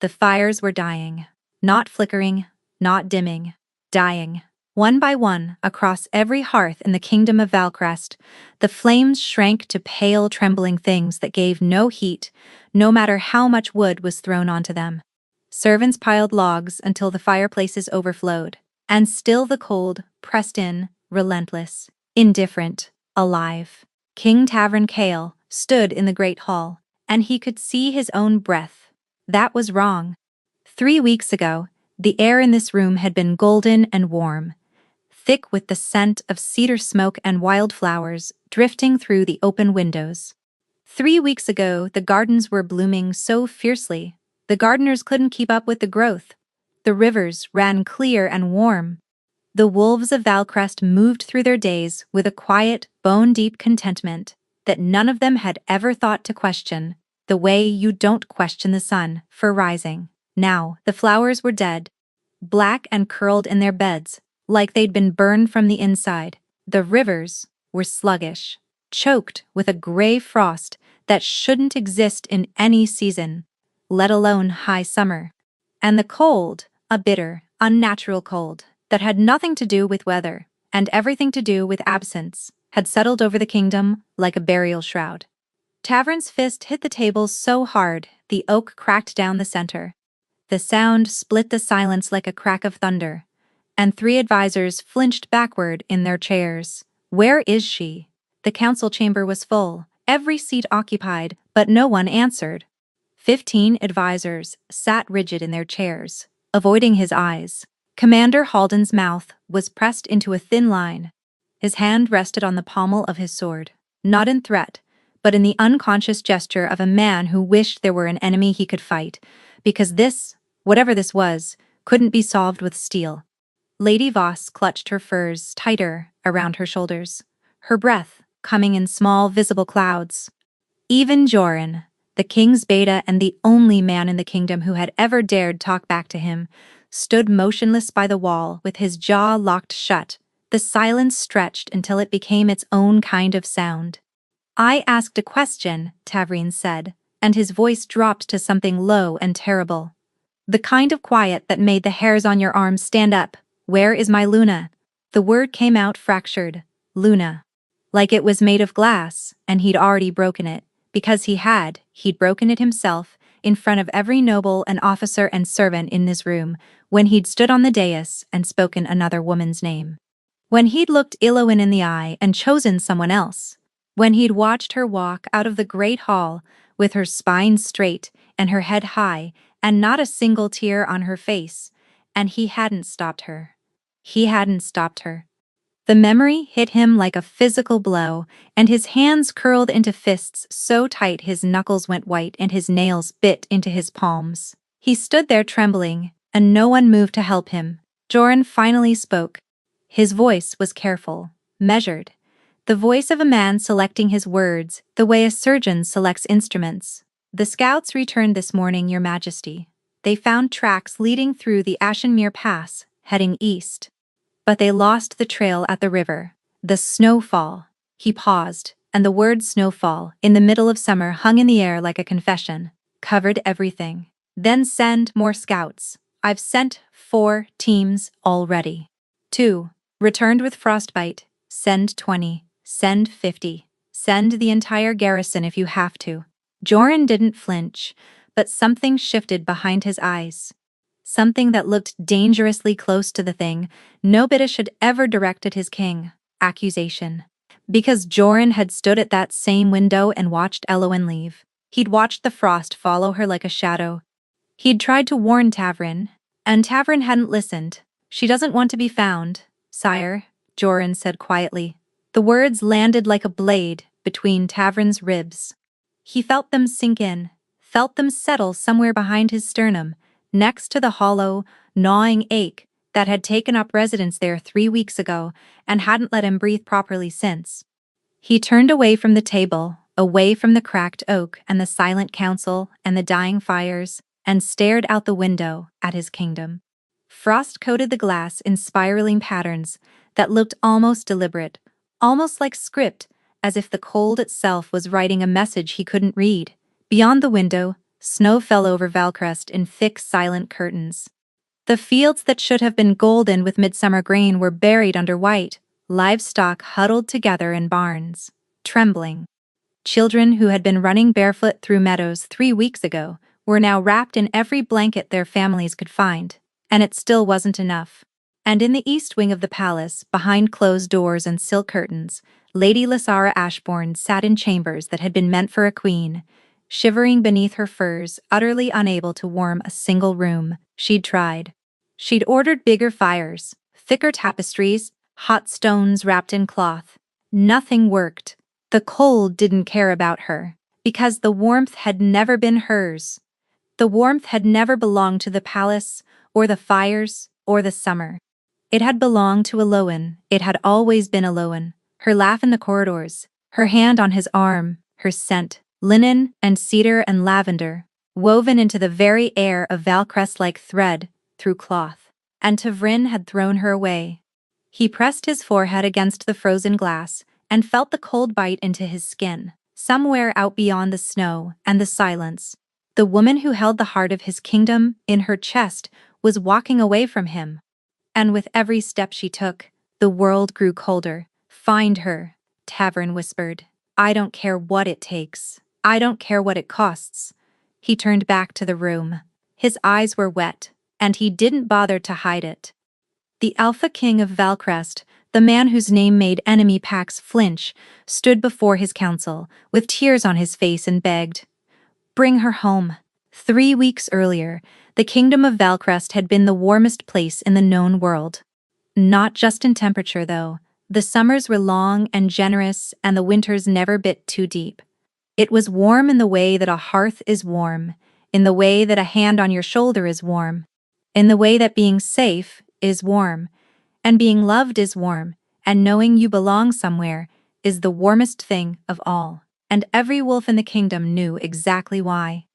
The fires were dying. Not flickering, not dimming. Dying. One by one, across every hearth in the kingdom of Valcrest, the flames shrank to pale, trembling things that gave no heat, no matter how much wood was thrown onto them. Servants piled logs until the fireplaces overflowed, and still the cold pressed in, relentless, indifferent, alive. King Tavern Kale stood in the great hall, and he could see his own breath. That was wrong. 3 weeks ago, the air in this room had been golden and warm, thick with the scent of cedar smoke and wildflowers drifting through the open windows. 3 weeks ago, the gardens were blooming so fiercely, the gardeners couldn't keep up with the growth. The rivers ran clear and warm. The wolves of Valcrest moved through their days with a quiet, bone-deep contentment that none of them had ever thought to question, the way you don't question the sun for rising. Now, the flowers were dead, black and curled in their beds, like they'd been burned from the inside. The rivers were sluggish, choked with a gray frost that shouldn't exist in any season, let alone high summer. And the cold, a bitter, unnatural cold, that had nothing to do with weather, and everything to do with absence, had settled over the kingdom like a burial shroud. Tavern's fist hit the table so hard, the oak cracked down the center. The sound split the silence like a crack of thunder, and 3 advisors flinched backward in their chairs. Where is she? The council chamber was full, every seat occupied, but no one answered. 15 advisors sat rigid in their chairs, avoiding his eyes. Commander Halden's mouth was pressed into a thin line. His hand rested on the pommel of his sword, not in threat, but in the unconscious gesture of a man who wished there were an enemy he could fight, because this, whatever this was, couldn't be solved with steel. Lady Voss clutched her furs tighter around her shoulders, her breath coming in small, visible clouds. Even Joran, the king's beta and the only man in the kingdom who had ever dared talk back to him, stood motionless by the wall with his jaw locked shut. The silence stretched until it became its own kind of sound. I asked a question, Tavrine said, and his voice dropped to something low and terrible. The kind of quiet that made the hairs on your arms stand up. Where is my Luna? The word came out fractured. Luna. Like it was made of glass, and he'd already broken it. Because he'd broken it himself, in front of every noble and officer and servant in this room, when he'd stood on the dais and spoken another woman's name. When he'd looked Iloin in the eye and chosen someone else. When he'd watched her walk out of the great hall, with her spine straight and her head high, and not a single tear on her face, and he hadn't stopped her. He hadn't stopped her. The memory hit him like a physical blow, and his hands curled into fists so tight his knuckles went white and his nails bit into his palms. He stood there trembling, and no one moved to help him. Joran finally spoke. His voice was careful, measured. The voice of a man selecting his words, the way a surgeon selects instruments. The scouts returned this morning, Your Majesty. They found tracks leading through the Ashenmere Pass, heading east. But they lost the trail at the river. The snowfall. He paused, and the word snowfall, in the middle of summer, hung in the air like a confession. Covered everything. Then send more scouts. I've sent 4 teams already. 2. Returned with frostbite. Send 20. Send 50. Send the entire garrison if you have to. Joran didn't flinch, but something shifted behind his eyes. Something that looked dangerously close to the thing Nobitish had ever directed his king. Accusation. Because Joran had stood at that same window and watched Eloin leave. He'd watched the frost follow her like a shadow. He'd tried to warn Tavrin, and Tavrin hadn't listened. She doesn't want to be found, sire, Joran said quietly. The words landed like a blade between Tavrin's ribs. He felt them sink in, felt them settle somewhere behind his sternum, next to the hollow, gnawing ache that had taken up residence there 3 weeks ago and hadn't let him breathe properly since. He turned away from the table, away from the cracked oak and the silent council and the dying fires, and stared out the window at his kingdom. Frost coated the glass in spiraling patterns that looked almost deliberate, almost like script, as if the cold itself was writing a message he couldn't read. Beyond the window, Snow fell over Valcrest in thick, silent curtains. The fields that should have been golden with midsummer grain were buried under white, livestock huddled together in barns, trembling. Children who had been running barefoot through meadows 3 weeks ago were now wrapped in every blanket their families could find, and it still wasn't enough. And in the east wing of the palace, behind closed doors and silk curtains, Lady Lysara Ashbourne sat in chambers that had been meant for a queen, shivering beneath her furs, utterly unable to warm a single room. She'd tried. She'd ordered bigger fires, thicker tapestries, hot stones wrapped in cloth. Nothing worked. The cold didn't care about her, because the warmth had never been hers. The warmth had never belonged to the palace, or the fires, or the summer. It had belonged to Aloan. It had always been Aloan. Her laugh in the corridors, her hand on his arm, her scent, linen and cedar and lavender, woven into the very air of Valcrest like thread, through cloth. And Tavrin had thrown her away. He pressed his forehead against the frozen glass and felt the cold bite into his skin. Somewhere out beyond the snow and the silence, the woman who held the heart of his kingdom in her chest was walking away from him. And with every step she took, the world grew colder. "Find her," Tavrin whispered. "I don't care what it takes. I don't care what it costs." He turned back to the room. His eyes were wet, and he didn't bother to hide it. The Alpha King of Valcrest, the man whose name made enemy packs flinch, stood before his council, with tears on his face, and begged, "Bring her home." 3 weeks earlier, the kingdom of Valcrest had been the warmest place in the known world. Not just in temperature, though. The summers were long and generous, and the winters never bit too deep. It was warm in the way that a hearth is warm, in the way that a hand on your shoulder is warm, in the way that being safe is warm, and being loved is warm, and knowing you belong somewhere is the warmest thing of all. And every wolf in the kingdom knew exactly why.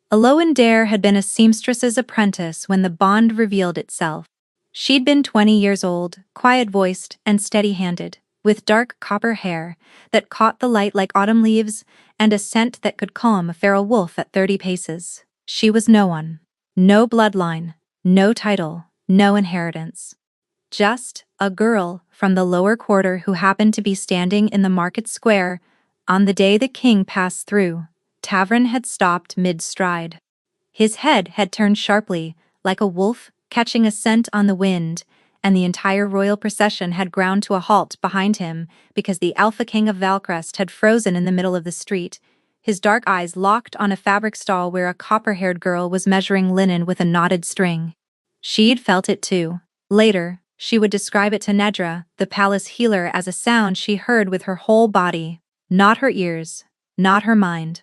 Aloan Dare had been a seamstress's apprentice when the bond revealed itself. She'd been 20 years old, quiet-voiced and steady-handed, with dark copper hair that caught the light like autumn leaves and a scent that could calm a feral wolf at 30 paces. She was no one. No bloodline, no title, no inheritance. Just a girl from the lower quarter who happened to be standing in the market square on the day the king passed through. Tavrin had stopped mid-stride. His head had turned sharply, like a wolf catching a scent on the wind, and the entire royal procession had ground to a halt behind him because the Alpha King of Valcrest had frozen in the middle of the street, his dark eyes locked on a fabric stall where a copper-haired girl was measuring linen with a knotted string. She'd felt it too. Later, she would describe it to Nedra, the palace healer, as a sound she heard with her whole body, not her ears, not her mind.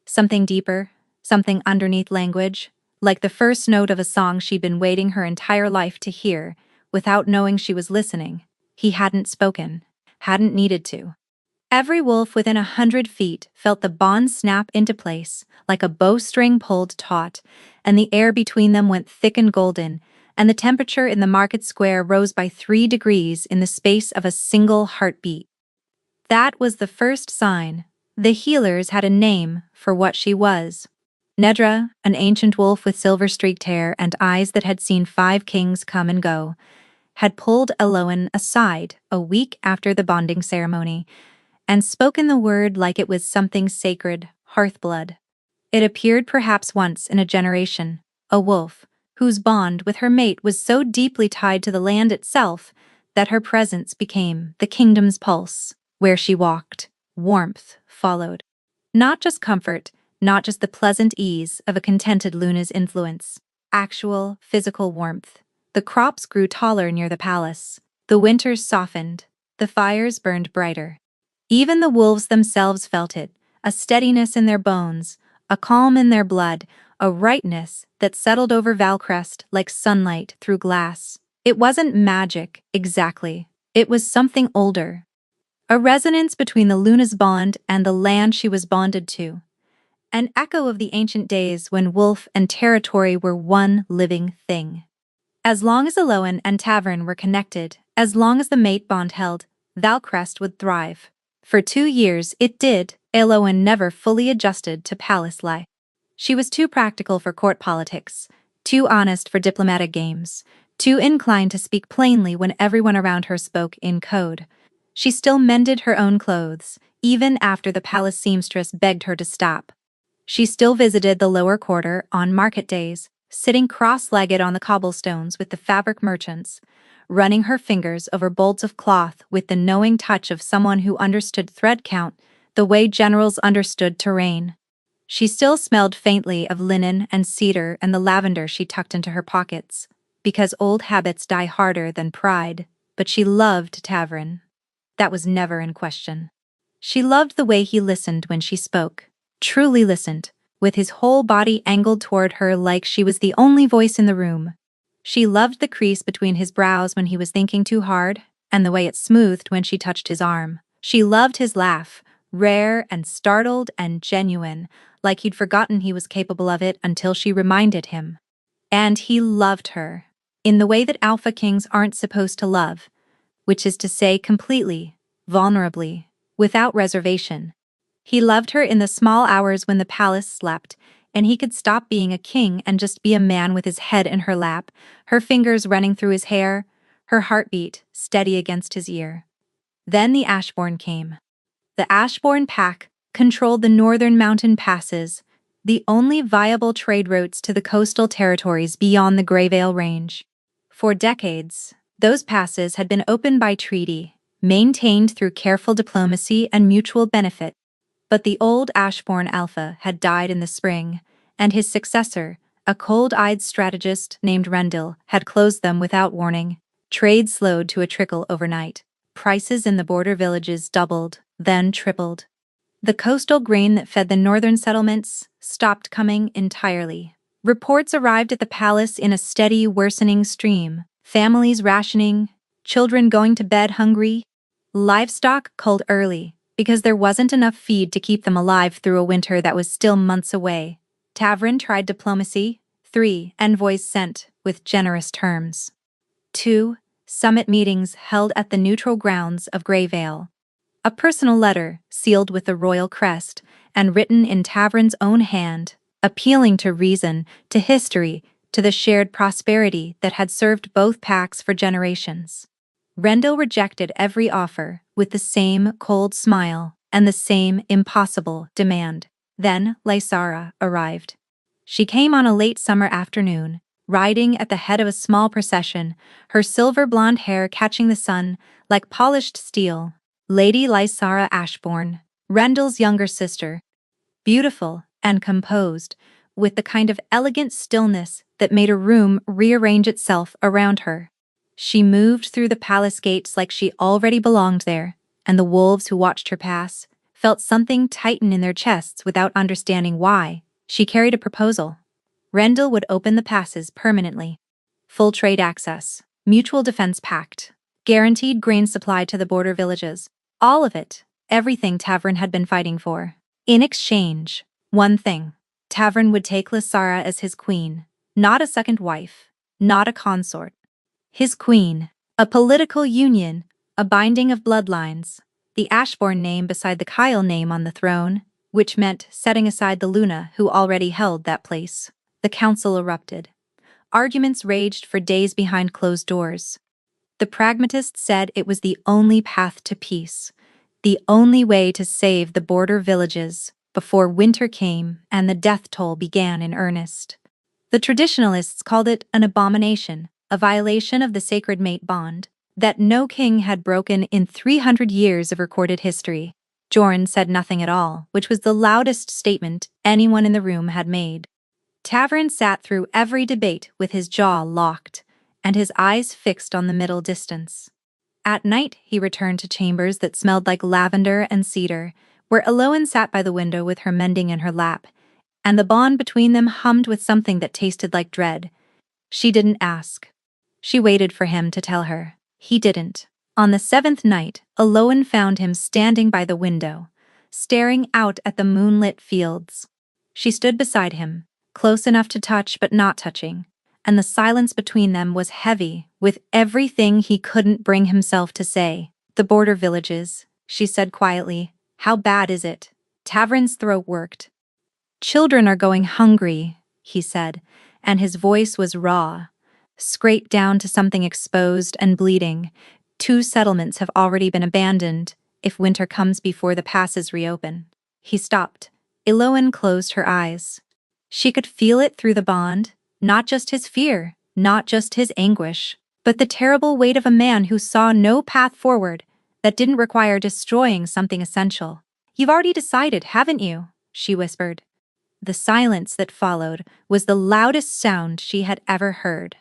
Something deeper, something underneath language, like the first note of a song she'd been waiting her entire life to hear, without knowing she was listening. He hadn't spoken, hadn't needed to. Every wolf within 100 feet felt the bond snap into place, like a bowstring pulled taut, and the air between them went thick and golden, and the temperature in the market square rose by 3 degrees in the space of a single heartbeat. That was the first sign. The healers had a name for what she was. Nedra, an ancient wolf with silver-streaked hair and eyes that had seen 5 kings come and go, had pulled Aloan aside a week after the bonding ceremony and spoken the word like it was something sacred, hearthblood. It appeared perhaps once in a generation, a wolf, whose bond with her mate was so deeply tied to the land itself that her presence became the kingdom's pulse. Where she walked, warmth followed. Not just comfort, not just the pleasant ease of a contented Luna's influence. Actual, physical warmth. The crops grew taller near the palace. The winters softened. The fires burned brighter. Even the wolves themselves felt it, a steadiness in their bones, a calm in their blood, a rightness that settled over Valcrest like sunlight through glass. It wasn't magic, exactly. It was something older. A resonance between the Luna's bond and the land she was bonded to. An echo of the ancient days when wolf and territory were one living thing. As long as Aloan and Tavrin were connected, as long as the mate bond held, Valcrest would thrive. For 2 years it did. Aloan never fully adjusted to palace life. She was too practical for court politics, too honest for diplomatic games, too inclined to speak plainly when everyone around her spoke in code. She still mended her own clothes, even after the palace seamstress begged her to stop. She still visited the lower quarter on market days, sitting cross-legged on the cobblestones with the fabric merchants, running her fingers over bolts of cloth with the knowing touch of someone who understood thread count the way generals understood terrain. She still smelled faintly of linen and cedar and the lavender she tucked into her pockets, because old habits die harder than pride, but she loved Tavern. That was never in question. She loved the way he listened when she spoke, truly listened, with his whole body angled toward her like she was the only voice in the room. She loved the crease between his brows when he was thinking too hard, and the way it smoothed when she touched his arm. She loved his laugh, rare and startled and genuine, like he'd forgotten he was capable of it until she reminded him. And he loved her, in the way that alpha kings aren't supposed to love, which is to say completely, vulnerably, without reservation. He loved her in the small hours when the palace slept, and he could stop being a king and just be a man with his head in her lap, her fingers running through his hair, her heartbeat steady against his ear. Then the Ashbourne came. The Ashbourne Pack controlled the northern mountain passes, the only viable trade routes to the coastal territories beyond the Greyvale Range. For decades, those passes had been opened by treaty, maintained through careful diplomacy and mutual benefit. But the old Ashbourne Alpha had died in the spring, and his successor, a cold-eyed strategist named Rendell, had closed them without warning. Trade slowed to a trickle overnight. Prices in the border villages doubled, then tripled. The coastal grain that fed the northern settlements stopped coming entirely. Reports arrived at the palace in a steady, worsening stream. Families rationing, children going to bed hungry, livestock culled early, because there wasn't enough feed to keep them alive through a winter that was still months away. Tavern tried diplomacy, 3 envoys sent, with generous terms. 2 summit meetings held at the neutral grounds of Greyvale. A personal letter, sealed with the royal crest, and written in Tavern's own hand, appealing to reason, to history, to the shared prosperity that had served both packs for generations. Rendell rejected every offer with the same cold smile and the same impossible demand. Then Lysara arrived. She came on a late summer afternoon, riding at the head of a small procession, her silver blonde hair catching the sun like polished steel. Lady Lysara Ashbourne, Rendell's younger sister, beautiful and composed, with the kind of elegant stillness that made a room rearrange itself around her. She moved through the palace gates like she already belonged there, and the wolves who watched her pass felt something tighten in their chests without understanding why. She carried a proposal. Rendell would open the passes permanently. Full trade access, mutual defense pact, guaranteed grain supply to the border villages. All of it, everything Tavern had been fighting for. In exchange, one thing. Tavern would take Lysara as his queen, not a second wife, not a consort. His queen, a political union, a binding of bloodlines, the Ashbourne name beside the Kyle name on the throne, which meant setting aside the Luna who already held that place. The council erupted. Arguments raged for days behind closed doors. The pragmatists said it was the only path to peace, the only way to save the border villages before winter came and the death toll began in earnest. The traditionalists called it an abomination, a violation of the sacred mate bond that no king had broken in 300 years of recorded history. Jorn said nothing at all, which was the loudest statement anyone in the room had made. Tavern sat through every debate with his jaw locked and his eyes fixed on the middle distance. At night, he returned to chambers that smelled like lavender and cedar, where Eloan sat by the window with her mending in her lap, and the bond between them hummed with something that tasted like dread. She didn't ask. She waited for him to tell her. He didn't. On the 7th night, Eloan found him standing by the window, staring out at the moonlit fields. She stood beside him, close enough to touch but not touching, and the silence between them was heavy with everything he couldn't bring himself to say. The border villages, she said quietly. How bad is it? Tavern's throat worked. Children are going hungry, he said, and his voice was raw, scraped down to something exposed and bleeding. 2 settlements have already been abandoned if winter comes before the passes reopen. He stopped. Eloin closed her eyes. She could feel it through the bond, not just his fear, not just his anguish, but the terrible weight of a man who saw no path forward that didn't require destroying something essential. You've already decided, haven't you? She whispered. The silence that followed was the loudest sound she had ever heard.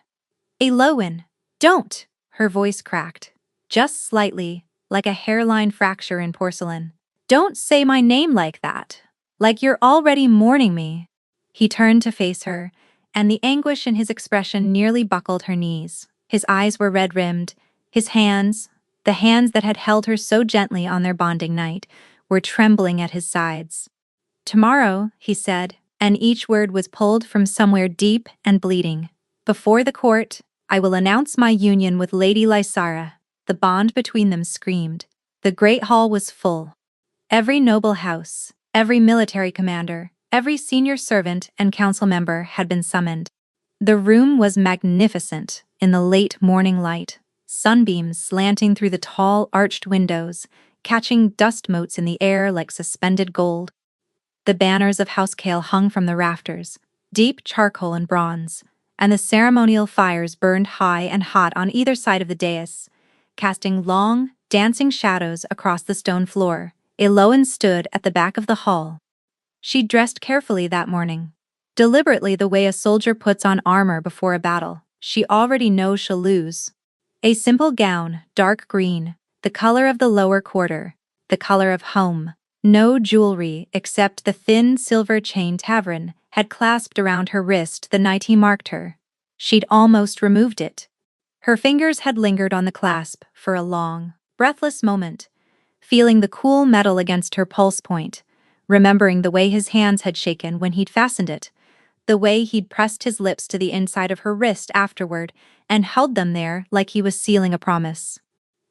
Eloin, don't! Her voice cracked, just slightly, like a hairline fracture in porcelain. Don't say my name like that. Like you're already mourning me. He turned to face her, and the anguish in his expression nearly buckled her knees. His eyes were red-rimmed. His hands, the hands that had held her so gently on their bonding night, were trembling at his sides. Tomorrow, he said, and each word was pulled from somewhere deep and bleeding. Before the court, I will announce my union with Lady Lysara. The bond between them screamed. The great hall was full. Every noble house, every military commander, every senior servant and council member had been summoned. The room was magnificent in the late morning light, sunbeams slanting through the tall, arched windows, catching dust motes in the air like suspended gold. The banners of Housecail hung from the rafters, deep charcoal and bronze, and the ceremonial fires burned high and hot on either side of the dais, casting long, dancing shadows across the stone floor. Eloin stood at the back of the hall. She dressed carefully that morning, deliberately the way a soldier puts on armor before a battle. She already knows she'll lose. A simple gown, dark green, the color of the lower quarter, the color of home. No jewelry except the thin silver chain Tavrin had clasped around her wrist the night he marked her. She'd almost removed it. Her fingers had lingered on the clasp for a long, breathless moment, feeling the cool metal against her pulse point, remembering the way his hands had shaken when he'd fastened it, the way he'd pressed his lips to the inside of her wrist afterward and held them there like he was sealing a promise.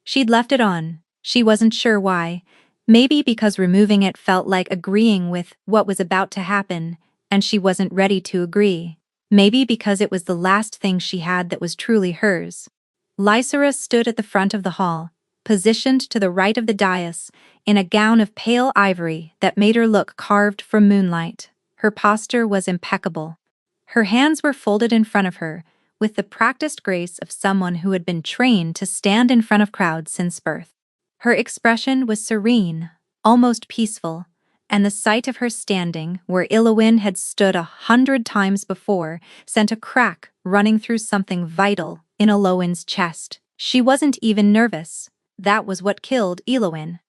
She'd left it on. She wasn't sure why. Maybe because removing it felt like agreeing with what was about to happen, and she wasn't ready to agree. Maybe because it was the last thing she had that was truly hers. Lysara stood at the front of the hall, positioned to the right of the dais, in a gown of pale ivory that made her look carved from moonlight. Her posture was impeccable. Her hands were folded in front of her, with the practiced grace of someone who had been trained to stand in front of crowds since birth. Her expression was serene, almost peaceful, and the sight of her standing where Eloin had stood 100 times before sent a crack running through something vital in Eloin's chest. She wasn't even nervous. That was what killed Eloin.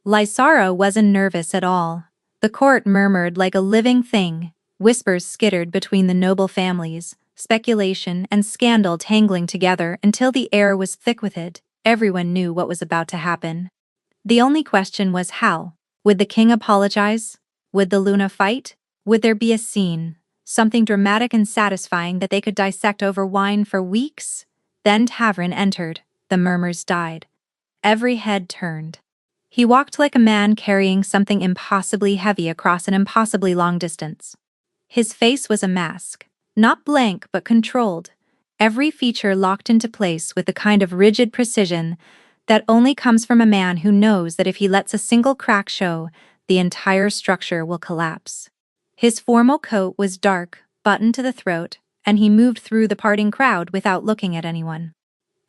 Lysara wasn't nervous at all. The court murmured like a living thing. Whispers skittered between the noble families, speculation and scandal tangling together until the air was thick with it. Everyone knew what was about to happen. The only question was how. Would the king apologize? Would the Luna fight? Would there be a scene, something dramatic and satisfying that they could dissect over wine for weeks? Then Tavrin entered. The murmurs died. Every head turned. He walked like a man carrying something impossibly heavy across an impossibly long distance. His face was a mask, not blank but controlled, every feature locked into place with the kind of rigid precision that only comes from a man who knows that if he lets a single crack show, the entire structure will collapse. His formal coat was dark, buttoned to the throat, and he moved through the parting crowd without looking at anyone.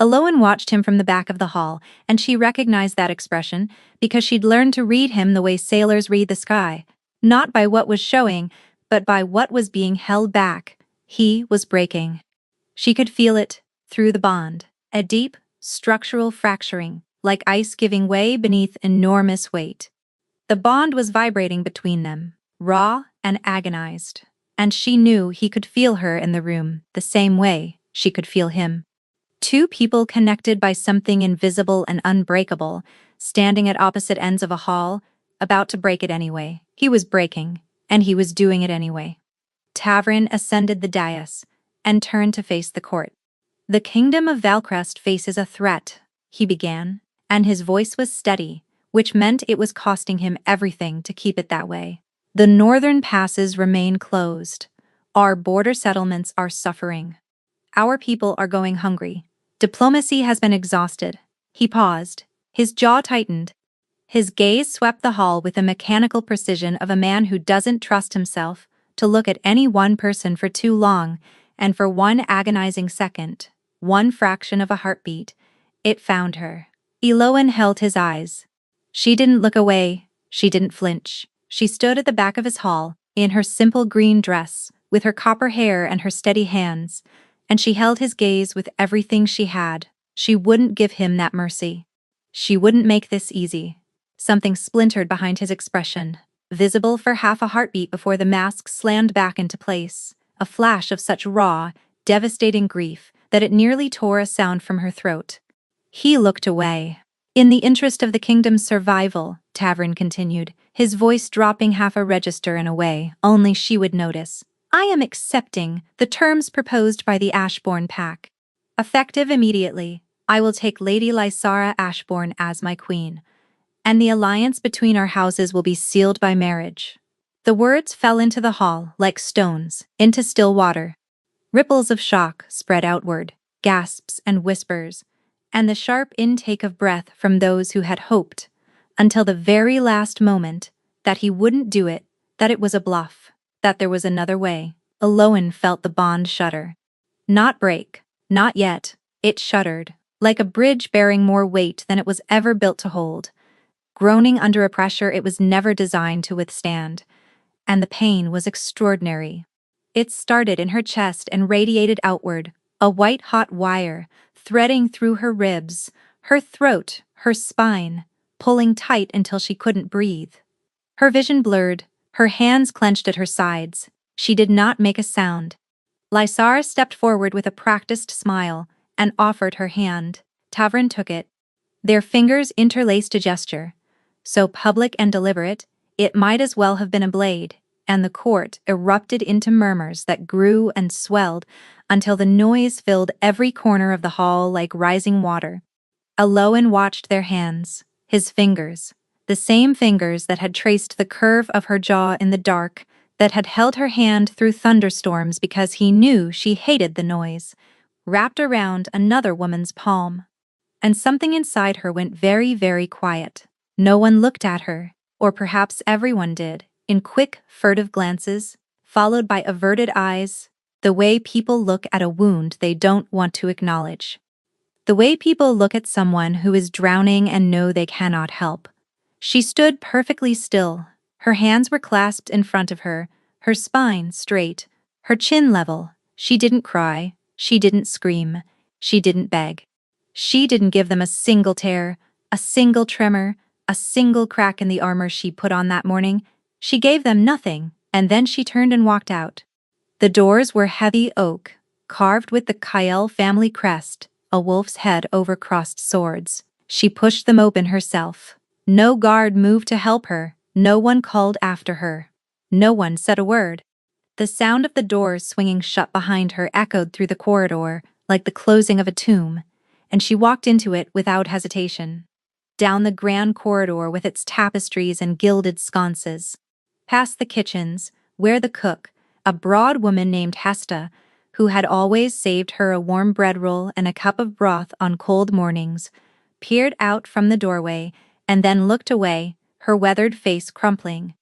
Eloin watched him from the back of the hall, and she recognized that expression because she'd learned to read him the way sailors read the sky, not by what was showing, but by what was being held back. He was breaking. She could feel it, through the bond, a deep, structural fracturing, like ice giving way beneath enormous weight. The bond was vibrating between them, raw and agonized, and she knew he could feel her in the room the same way she could feel him. 2 people connected by something invisible and unbreakable, standing at opposite ends of a hall, about to break it anyway. He was breaking, and he was doing it anyway. Tavrin ascended the dais and turned to face the court. The kingdom of Valcrest faces a threat, he began, and his voice was steady, which meant it was costing him everything to keep it that way. The northern passes remain closed. Our border settlements are suffering. Our people are going hungry. Diplomacy has been exhausted. He paused. His jaw tightened. His gaze swept the hall with the mechanical precision of a man who doesn't trust himself to look at any one person for too long, and for one agonizing second, one fraction of a heartbeat, it found her. Eloan held his eyes. She didn't look away. She didn't flinch. She stood at the back of his hall, in her simple green dress, with her copper hair and her steady hands, and she held his gaze with everything she had. She wouldn't give him that mercy. She wouldn't make this easy. Something splintered behind his expression, visible for half a heartbeat before the mask slammed back into place, a flash of such raw, devastating grief that it nearly tore a sound from her throat. He looked away. In the interest of the kingdom's survival, Tavern continued, his voice dropping half a register in a way only she would notice. I am accepting the terms proposed by the Ashbourne Pact. Effective immediately, I will take Lady Lysara Ashbourne as my queen, and the alliance between our houses will be sealed by marriage. The words fell into the hall like stones, into still water. Ripples of shock spread outward, gasps and whispers, and the sharp intake of breath from those who had hoped, until the very last moment, that he wouldn't do it, that it was a bluff, that there was another way. Eloan felt the bond shudder. Not break, not yet. It shuddered, like a bridge bearing more weight than it was ever built to hold, groaning under a pressure it was never designed to withstand. And the pain was extraordinary. It started in her chest and radiated outward, a white-hot wire, threading through her ribs, her throat, her spine, pulling tight until she couldn't breathe. Her vision blurred, her hands clenched at her sides. She did not make a sound. Lysara stepped forward with a practiced smile and offered her hand. Tavern took it. Their fingers interlaced a gesture, so public and deliberate, it might as well have been a blade, and the court erupted into murmurs that grew and swelled until the noise filled every corner of the hall like rising water. Eloan watched their hands, his fingers, the same fingers that had traced the curve of her jaw in the dark, that had held her hand through thunderstorms because he knew she hated the noise, wrapped around another woman's palm. And something inside her went very, very quiet. No one looked at her, or perhaps everyone did, in quick, furtive glances, followed by averted eyes, the way people look at a wound they don't want to acknowledge. The way people look at someone who is drowning and know they cannot help. She stood perfectly still. Her hands were clasped in front of her, her spine straight, her chin level. She didn't cry, she didn't scream, she didn't beg. She didn't give them a single tear, a single tremor, a single crack in the armor she put on that morning. She gave them nothing, and then she turned and walked out. The doors were heavy oak, carved with the Kyle family crest, a wolf's head over crossed swords. She pushed them open herself. No guard moved to help her, no one called after her. No one said a word. The sound of the doors swinging shut behind her echoed through the corridor, like the closing of a tomb, and she walked into it without hesitation. Down the grand corridor with its tapestries and gilded sconces. Past the kitchens, where the cook, a broad woman named Hesta, who had always saved her a warm bread roll and a cup of broth on cold mornings, peered out from the doorway and then looked away, her weathered face crumpling.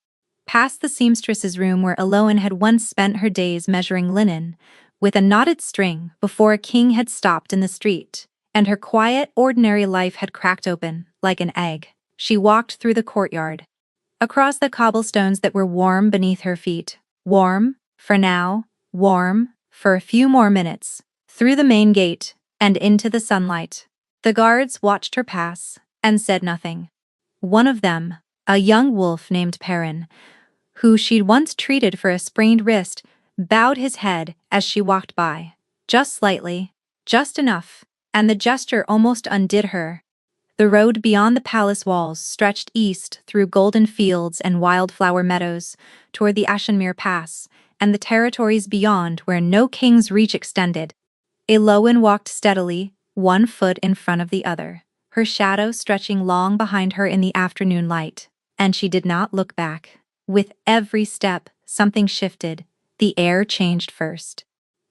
Past the seamstress's room where Eloan had once spent her days measuring linen, with a knotted string before a king had stopped in the street, and her quiet, ordinary life had cracked open, like an egg. She walked through the courtyard, across the cobblestones that were warm beneath her feet. Warm, for now, warm, for a few more minutes, through the main gate, and into the sunlight. The guards watched her pass, and said nothing. One of them, a young wolf named Perrin, who she'd once treated for a sprained wrist, bowed his head as she walked by. Just slightly, just enough, and the gesture almost undid her. The road beyond the palace walls stretched east through golden fields and wildflower meadows, toward the Ashenmere Pass, and the territories beyond where no king's reach extended. Eloan walked steadily, one foot in front of the other, her shadow stretching long behind her in the afternoon light, and she did not look back. With every step, something shifted. The air changed first.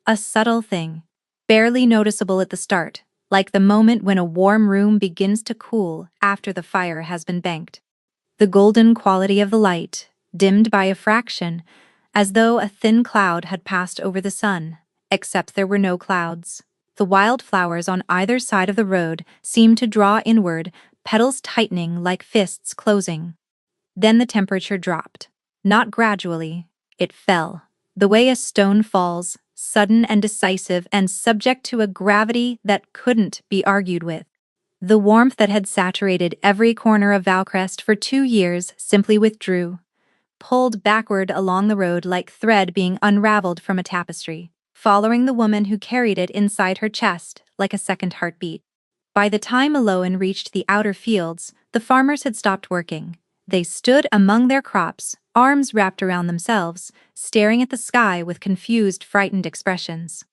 A subtle thing, barely noticeable at the start, like the moment when a warm room begins to cool after the fire has been banked. The golden quality of the light, dimmed by a fraction, as though a thin cloud had passed over the sun, except there were no clouds. The wildflowers on either side of the road seemed to draw inward, petals tightening like fists closing. Then the temperature dropped. Not gradually, it fell. The way a stone falls, sudden and decisive and subject to a gravity that couldn't be argued with. The warmth that had saturated every corner of Valcrest for 2 years simply withdrew, pulled backward along the road like thread being unraveled from a tapestry, following the woman who carried it inside her chest like a second heartbeat. By the time Eloan reached the outer fields, the farmers had stopped working. They stood among their crops, arms wrapped around themselves, staring at the sky with confused, frightened expressions.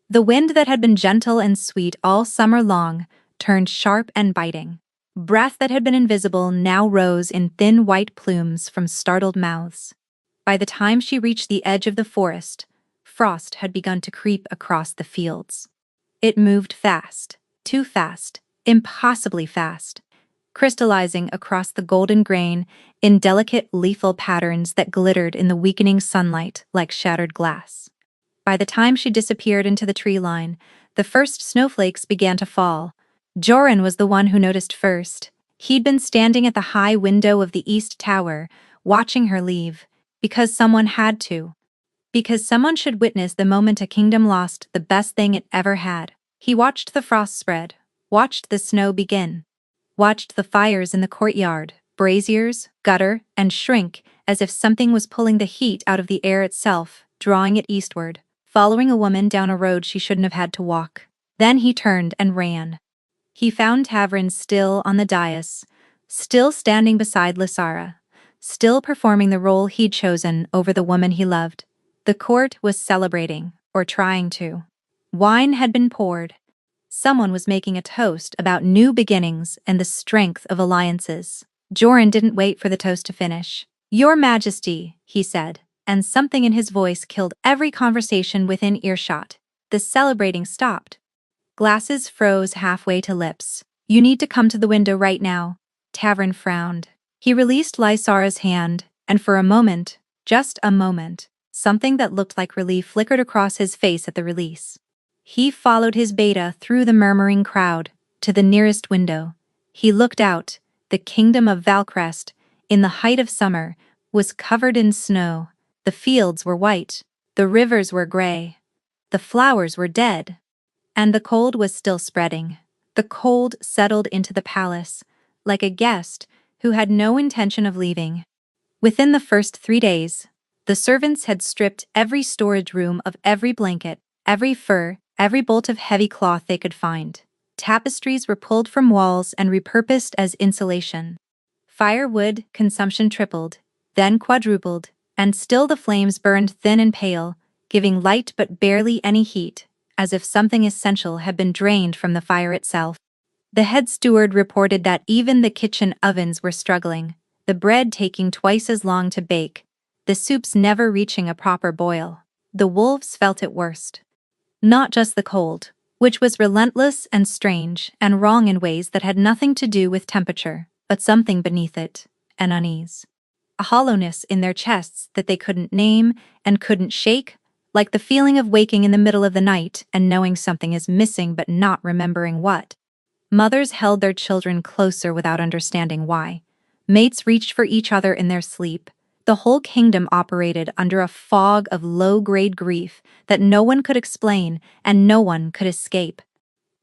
The wind that had been gentle and sweet all summer long turned sharp and biting. Breath that had been invisible now rose in thin white plumes from startled mouths. By the time she reached the edge of the forest, frost had begun to creep across the fields. It moved fast, too fast, impossibly fast, crystallizing across the golden grain in delicate lethal patterns that glittered in the weakening sunlight like shattered glass. By the time she disappeared into the tree line, the first snowflakes began to fall. Joran was the one who noticed first. He'd been standing at the high window of the east tower, watching her leave, because someone had to. Because someone should witness the moment a kingdom lost the best thing it ever had. He watched the frost spread, watched the snow begin, watched the fires in the courtyard, braziers, gutter, and shrink as if something was pulling the heat out of the air itself, drawing it eastward, following a woman down a road she shouldn't have had to walk. Then he turned and ran. He found Tavrin still on the dais, still standing beside Lysara, still performing the role he'd chosen over the woman he loved. The court was celebrating, or trying to. Wine had been poured. Someone was making a toast about new beginnings and the strength of alliances. Joran didn't wait for the toast to finish. "Your Majesty," he said, and something in his voice killed every conversation within earshot. The celebrating stopped. Glasses froze halfway to lips. "You need to come to the window right now." Tavrin frowned. He released Lysara's hand, and for a moment, just a moment, something that looked like relief flickered across his face at the release. He followed his beta through the murmuring crowd, to the nearest window. He looked out. The kingdom of Valcrest, in the height of summer, was covered in snow. The fields were white. The rivers were gray. The flowers were dead. And the cold was still spreading. The cold settled into the palace, like a guest who had no intention of leaving. Within the first 3 days, the servants had stripped every storage room of every blanket, every fur, every bolt of heavy cloth they could find. Tapestries were pulled from walls and repurposed as insulation. Firewood consumption tripled, then quadrupled, and still the flames burned thin and pale, giving light but barely any heat, as if something essential had been drained from the fire itself. The head steward reported that even the kitchen ovens were struggling, the bread taking twice as long to bake, the soups never reaching a proper boil. The wolves felt it worst. Not just the cold, which was relentless and strange and wrong in ways that had nothing to do with temperature, but something beneath it, an unease. A hollowness in their chests that they couldn't name and couldn't shake, like the feeling of waking in the middle of the night and knowing something is missing but not remembering what. Mothers held their children closer without understanding why. Mates reached for each other in their sleep. The whole kingdom operated under a fog of low-grade grief that no one could explain and no one could escape.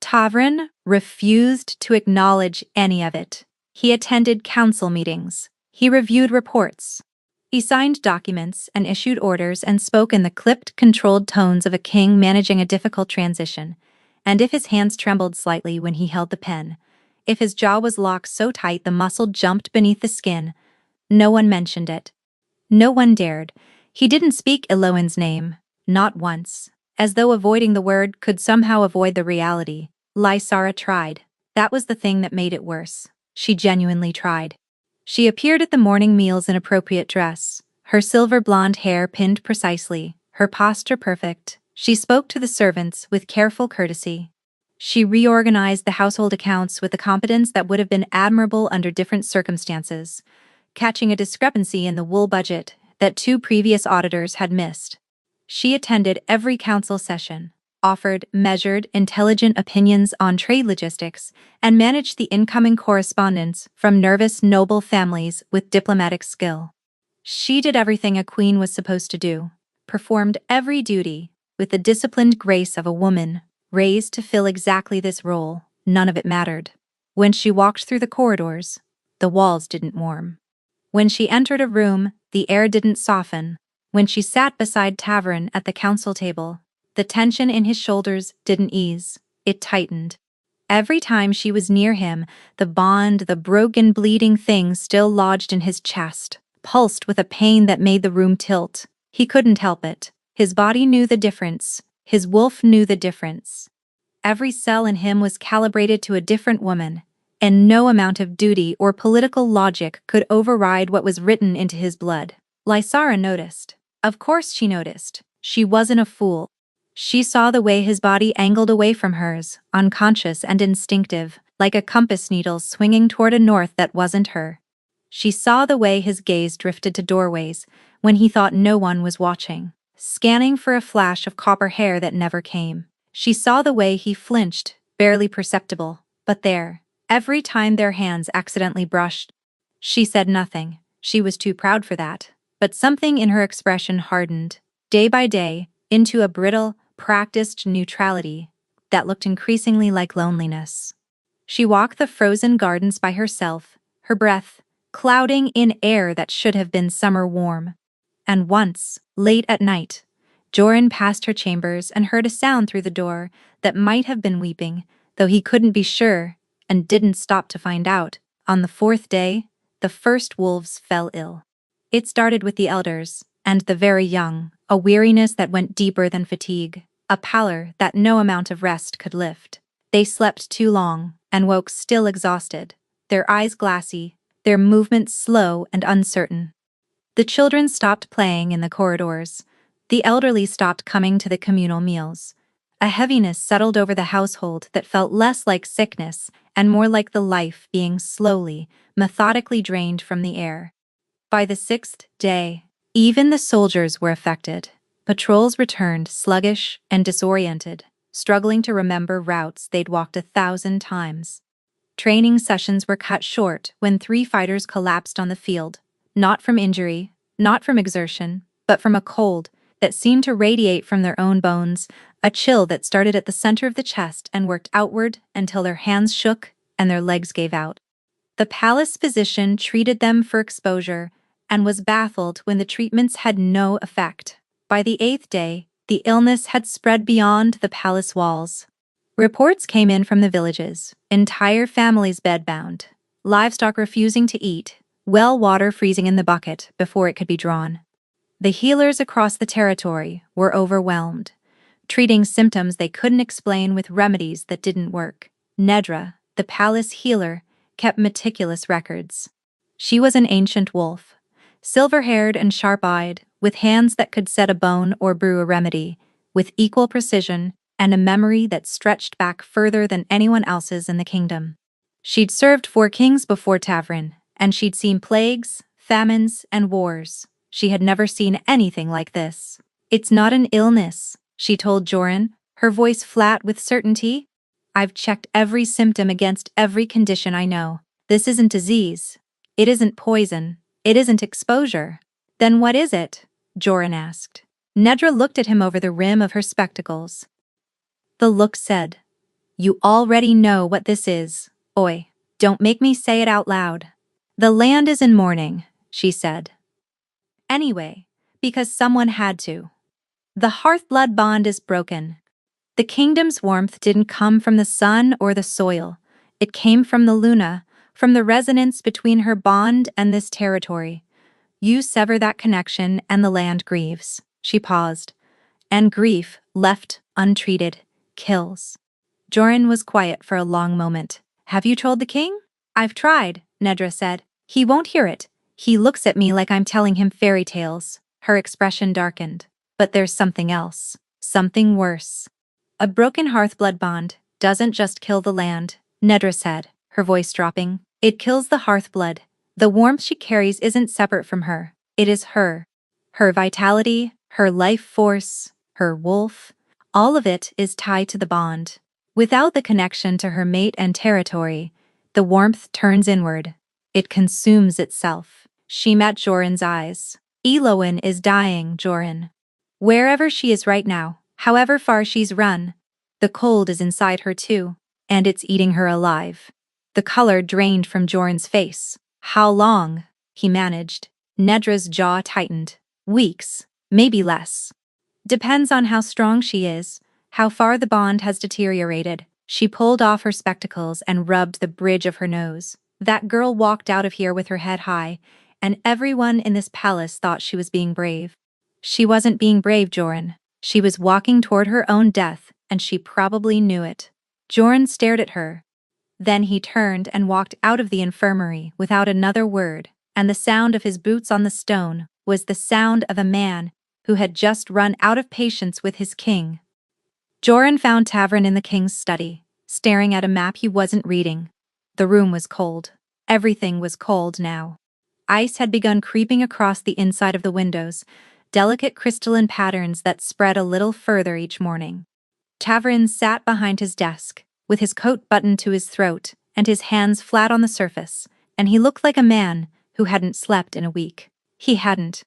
Tavrin refused to acknowledge any of it. He attended council meetings. He reviewed reports. He signed documents and issued orders and spoke in the clipped, controlled tones of a king managing a difficult transition. And if his hands trembled slightly when he held the pen, if his jaw was locked so tight the muscle jumped beneath the skin, no one mentioned it. No one dared. He didn't speak Eloan's name, not once, as though avoiding the word could somehow avoid the reality. Lysara tried. That was the thing that made it worse. She genuinely tried. She appeared at the morning meals in appropriate dress, her silver blonde hair pinned precisely, her posture perfect. She spoke to the servants with careful courtesy. She reorganized the household accounts with a competence that would have been admirable under different circumstances, catching a discrepancy in the wool budget that 2 previous auditors had missed. She attended every council session, offered measured, intelligent opinions on trade logistics, and managed the incoming correspondence from nervous, noble families with diplomatic skill. She did everything a queen was supposed to do, performed every duty with the disciplined grace of a woman raised to fill exactly this role. None of it mattered. When she walked through the corridors, the walls didn't warm. When she entered a room, the air didn't soften. When she sat beside Tavern at the council table, the tension in his shoulders didn't ease, it tightened. Every time she was near him, the bond, the broken, bleeding thing still lodged in his chest, pulsed with a pain that made the room tilt. He couldn't help it. His body knew the difference. His wolf knew the difference. Every cell in him was calibrated to a different woman, and no amount of duty or political logic could override what was written into his blood. Lysara noticed. Of course she noticed. She wasn't a fool. She saw the way his body angled away from hers, unconscious and instinctive, like a compass needle swinging toward a north that wasn't her. She saw the way his gaze drifted to doorways when he thought no one was watching, scanning for a flash of copper hair that never came. She saw the way he flinched, barely perceptible, but there, every time their hands accidentally brushed. She said nothing. She was too proud for that. But something in her expression hardened, day by day, into a brittle, practiced neutrality that looked increasingly like loneliness. She walked the frozen gardens by herself, her breath clouding in air that should have been summer warm. And once, late at night, Joran passed her chambers and heard a sound through the door that might have been weeping, though he couldn't be sure and didn't stop to find out. On the 4th day, the first wolves fell ill. It started with the elders, and the very young, a weariness that went deeper than fatigue, a pallor that no amount of rest could lift. They slept too long and woke still exhausted, their eyes glassy, their movements slow and uncertain. The children stopped playing in the corridors. The elderly stopped coming to the communal meals. A heaviness settled over the household that felt less like sickness and more like the life being slowly, methodically drained from the air. By the 6th day, even the soldiers were affected. Patrols returned sluggish and disoriented, struggling to remember routes they'd walked 1,000 times. Training sessions were cut short when 3 fighters collapsed on the field, not from injury, not from exertion, but from a cold that seemed to radiate from their own bones, a chill that started at the center of the chest and worked outward until their hands shook and their legs gave out. The palace physician treated them for exposure and was baffled when the treatments had no effect. By the 8th day, the illness had spread beyond the palace walls. Reports came in from the villages, entire families bedbound, livestock refusing to eat, well water freezing in the bucket before it could be drawn. The healers across the territory were overwhelmed, treating symptoms they couldn't explain with remedies that didn't work. Nedra, the palace healer, kept meticulous records. She was an ancient wolf, silver-haired and sharp-eyed, with hands that could set a bone or brew a remedy, with equal precision and a memory that stretched back further than anyone else's in the kingdom. She'd served 4 kings before Tavrin, and she'd seen plagues, famines, and wars. She had never seen anything like this. "It's not an illness," she told Joran, her voice flat with certainty. "I've checked every symptom against every condition I know. This isn't disease. It isn't poison. It isn't exposure." "Then what is it?" Joran asked. Nedra looked at him over the rim of her spectacles. The look said, "You already know what this is. Oi, don't make me say it out loud." "The land is in mourning," she said. "Anyway, because someone had to. The hearth-blood bond is broken. The kingdom's warmth didn't come from the sun or the soil. It came from the Luna, from the resonance between her bond and this territory. You sever that connection and the land grieves." She paused. "And grief, left untreated, kills." Joran was quiet for a long moment. "Have you told the king?" "I've tried," Nedra said. "He won't hear it. He looks at me like I'm telling him fairy tales. Her expression darkened. But there's something else. Something worse. A broken hearthblood bond doesn't just kill the land, Nedra said, her voice dropping. It kills the hearthblood. The warmth she carries isn't separate from her. It is her. Her vitality, her life force, her wolf, all of it is tied to the bond. Without the connection to her mate and territory, the warmth turns inward. It consumes itself. She met Joran's eyes. Elowen is dying, Joran. Wherever she is right now, however far she's run, the cold is inside her too, and it's eating her alive. The color drained from Joran's face. How long? He managed. Nedra's jaw tightened. Weeks, maybe less. Depends on how strong she is, how far the bond has deteriorated. She pulled off her spectacles and rubbed the bridge of her nose. That girl walked out of here with her head high, and everyone in this palace thought she was being brave. She wasn't being brave, Joran. She was walking toward her own death, and she probably knew it. Joran stared at her. Then he turned and walked out of the infirmary without another word, and the sound of his boots on the stone was the sound of a man who had just run out of patience with his king. Joran found Tavern in the king's study, staring at a map he wasn't reading. The room was cold. Everything was cold now. Ice had begun creeping across the inside of the windows, delicate crystalline patterns that spread a little further each morning. Tavern sat behind his desk, with his coat buttoned to his throat and his hands flat on the surface, and he looked like a man who hadn't slept in a week. He hadn't.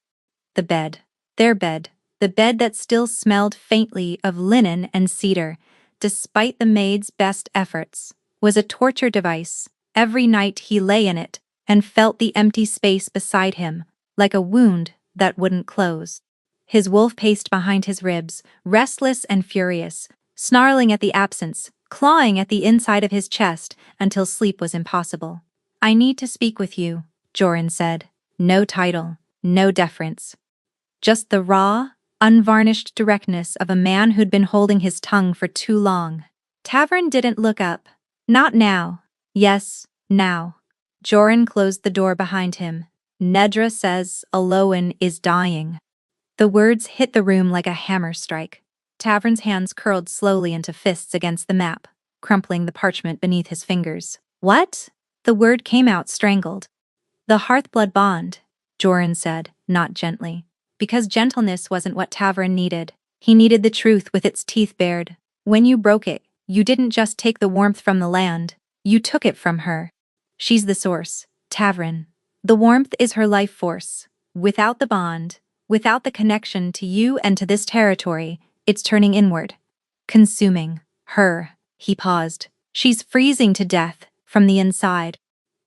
The bed. Their bed. The bed that still smelled faintly of linen and cedar, despite the maid's best efforts, was a torture device. Every night he lay in it and felt the empty space beside him, like a wound that wouldn't close. His wolf paced behind his ribs, restless and furious, snarling at the absence, clawing at the inside of his chest until sleep was impossible. I need to speak with you, Joran said. No title, no deference. Just the raw, unvarnished directness of a man who'd been holding his tongue for too long. Tavern didn't look up. Not now. Yes, now. Joran closed the door behind him. Nedra says Elowen is dying. The words hit the room like a hammer strike. Tavern's hands curled slowly into fists against the map, crumpling the parchment beneath his fingers. What? The word came out strangled. The hearthblood bond, Joran said, not gently. Because gentleness wasn't what Tavern needed. He needed the truth with its teeth bared. When you broke it, you didn't just take the warmth from the land, you took it from her. She's the source, Tavern. The warmth is her life force. Without the bond, without the connection to you and to this territory, it's turning inward. Consuming her. He paused. She's freezing to death from the inside.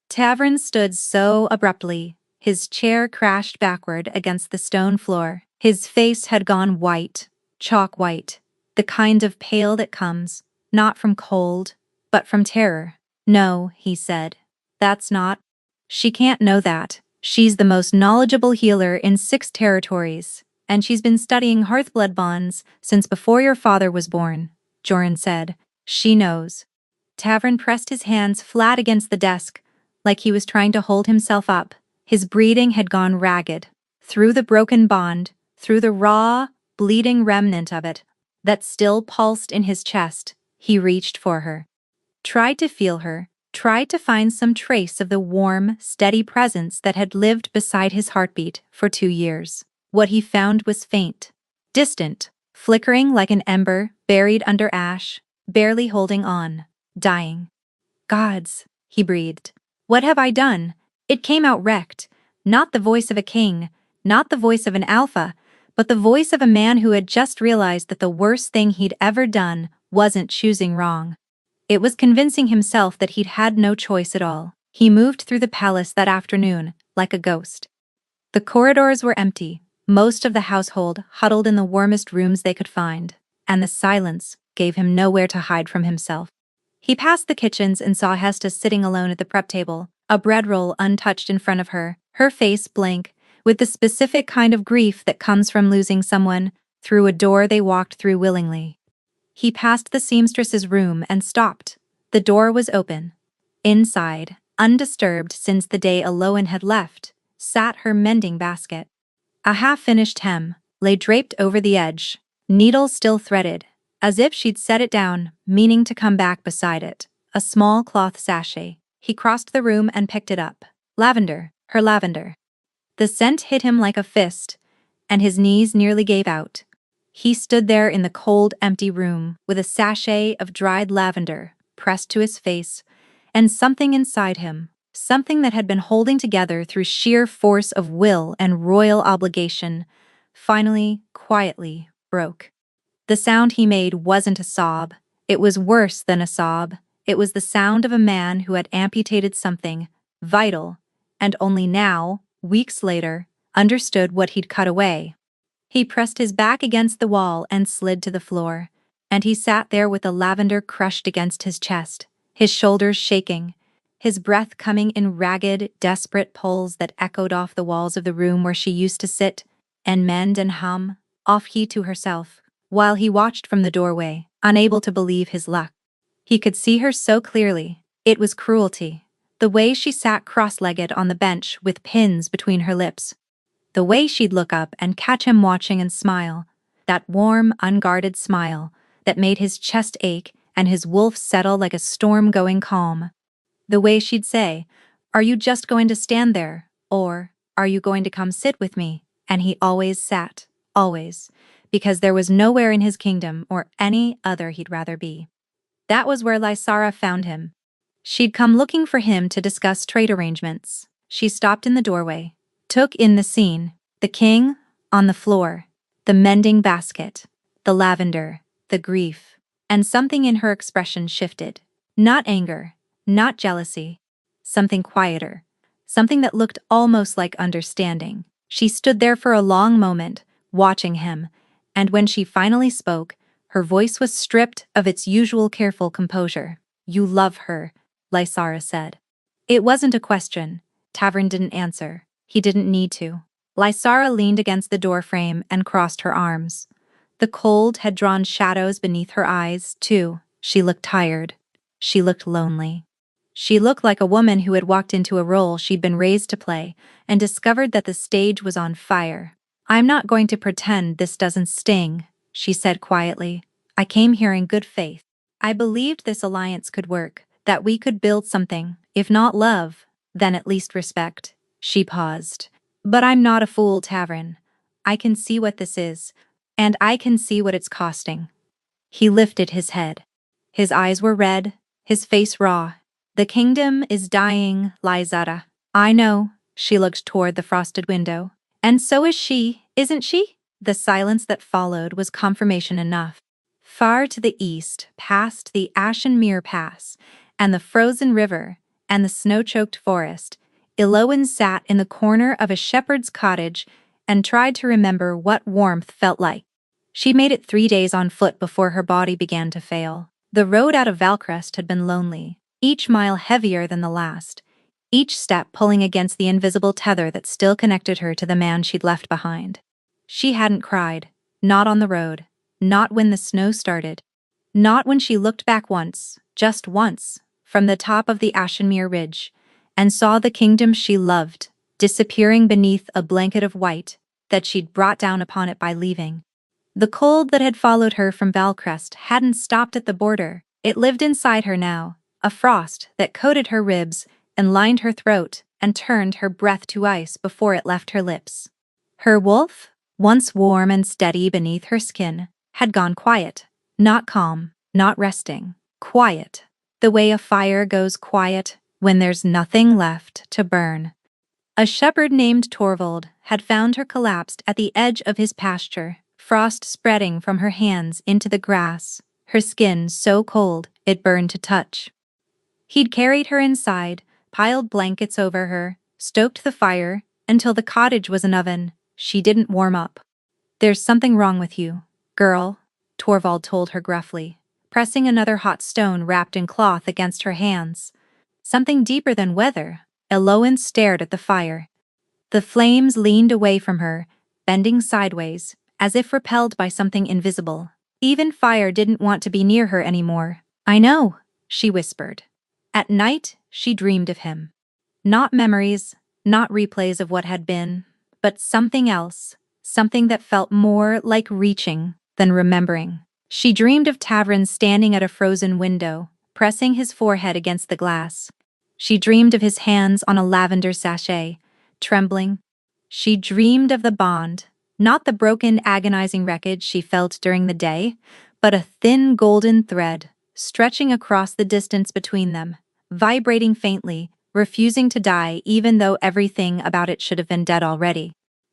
Tavern stood so abruptly. His chair crashed backward against the stone floor. His face had gone white, chalk white, the kind of pale that comes, not from cold, but from terror. No, he said. That's not. She can't know that. She's the most knowledgeable healer in 6 territories, and she's been studying hearthblood bonds since before your father was born, Joran said. She knows. Tavern pressed his hands flat against the desk, like he was trying to hold himself up. His breathing had gone ragged. Through the broken bond, through the raw, bleeding remnant of it that still pulsed in his chest, he reached for her. Tried to feel her, tried to find some trace of the warm, steady presence that had lived beside his heartbeat for 2 years. What he found was faint, distant, flickering like an ember buried under ash, barely holding on, dying. Gods, he breathed. What have I done? It came out wrecked. Not the voice of a king, not the voice of an alpha, but the voice of a man who had just realized that the worst thing he'd ever done wasn't choosing wrong. It was convincing himself that he'd had no choice at all. He moved through the palace that afternoon, like a ghost. The corridors were empty, most of the household huddled in the warmest rooms they could find, and the silence gave him nowhere to hide from himself. He passed the kitchens and saw Hesta sitting alone at the prep table, a bread roll untouched in front of her, her face blank, with the specific kind of grief that comes from losing someone through a door they walked through willingly. He passed the seamstress's room and stopped. The door was open. Inside, undisturbed since the day Elowen had left, sat her mending basket. A half-finished hem lay draped over the edge, needle still threaded, as if she'd set it down, meaning to come back beside it. A small cloth sachet. He crossed the room and picked it up. Lavender, her lavender. The scent hit him like a fist, and his knees nearly gave out. He stood there in the cold, empty room with a sachet of dried lavender pressed to his face, and something inside him, something that had been holding together through sheer force of will and royal obligation, finally, quietly, broke. The sound he made wasn't a sob. It was worse than a sob. It was the sound of a man who had amputated something vital, and only now, weeks later, understood what he'd cut away. He pressed his back against the wall and slid to the floor, and he sat there with the lavender crushed against his chest, his shoulders shaking, his breath coming in ragged, desperate pulls that echoed off the walls of the room where she used to sit and mend and hum, off he to herself, while he watched from the doorway, unable to believe his luck. He could see her so clearly. It was cruelty. The way she sat cross-legged on the bench with pins between her lips. The way she'd look up and catch him watching and smile. That warm, unguarded smile that made his chest ache and his wolf settle like a storm-going calm. The way she'd say, "Are you just going to stand there?" Or, "Are you going to come sit with me?" And he always sat. Always. Because there was nowhere in his kingdom or any other he'd rather be. That was where Lysara found him. She'd come looking for him to discuss trade arrangements. She stopped in the doorway, took in the scene, the king, on the floor, the mending basket, the lavender, the grief, and something in her expression shifted. Not anger, not jealousy, something quieter, something that looked almost like understanding. She stood there for a long moment, watching him, and when she finally spoke, her voice was stripped of its usual careful composure. "You love her," Lysara said. It wasn't a question. Tavern didn't answer. He didn't need to. Lysara leaned against the doorframe and crossed her arms. The cold had drawn shadows beneath her eyes, too. She looked tired. She looked lonely. She looked like a woman who had walked into a role she'd been raised to play and discovered that the stage was on fire. "I'm not going to pretend this doesn't sting," she said quietly. "I came here in good faith. I believed this alliance could work, that we could build something, if not love, then at least respect." She paused. "But I'm not a fool, Tavern. I can see what this is, and I can see what it's costing." He lifted his head. His eyes were red, his face raw. "The kingdom is dying, Lysara. I know." She looked toward the frosted window. "And so is she, isn't she?" The silence that followed was confirmation enough. Far to the east, past the Ashenmere Pass, and the frozen river, and the snow-choked forest, Elowen sat in the corner of a shepherd's cottage and tried to remember what warmth felt like. She made it 3 days on foot before her body began to fail. The road out of Valcrest had been lonely, each mile heavier than the last, each step pulling against the invisible tether that still connected her to the man she'd left behind. She hadn't cried, not on the road, not when the snow started, not when she looked back once, just once, from the top of the Ashenmere Ridge, and saw the kingdom she loved, disappearing beneath a blanket of white that she'd brought down upon it by leaving. The cold that had followed her from Valcrest hadn't stopped at the border. It lived inside her now, a frost that coated her ribs and lined her throat and turned her breath to ice before it left her lips. Her wolf, once warm and steady beneath her skin, had gone quiet, not calm, not resting, quiet, the way a fire goes quiet when there's nothing left to burn. A shepherd named Torvald had found her collapsed at the edge of his pasture, frost spreading from her hands into the grass, her skin so cold it burned to touch. He'd carried her inside, piled blankets over her, stoked the fire, until the cottage was an oven. She didn't warm up. "There's something wrong with you, girl," Torvald told her gruffly, pressing another hot stone wrapped in cloth against her hands. "Something deeper than weather." Elowen stared at the fire. The flames leaned away from her, bending sideways, as if repelled by something invisible. Even fire didn't want to be near her anymore. "I know," she whispered. At night, she dreamed of him. Not memories, not replays of what had been, but something else, something that felt more like reaching than remembering. She dreamed of Tavrin standing at a frozen window, pressing his forehead against the glass. She dreamed of his hands on a lavender sachet, trembling. She dreamed of the bond, not the broken, agonizing wreckage she felt during the day, but a thin golden thread, stretching across the distance between them, vibrating faintly, refusing to die even though everything about it should have been dead already.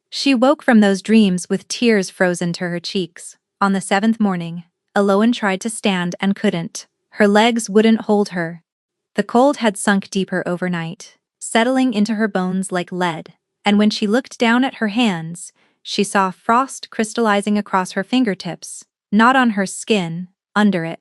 She woke from those dreams with tears frozen to her cheeks. On the seventh morning, Eloan tried to stand and couldn't. Her legs wouldn't hold her. The cold had sunk deeper overnight, settling into her bones like lead, and when she looked down at her hands, she saw frost crystallizing across her fingertips, not on her skin, under it,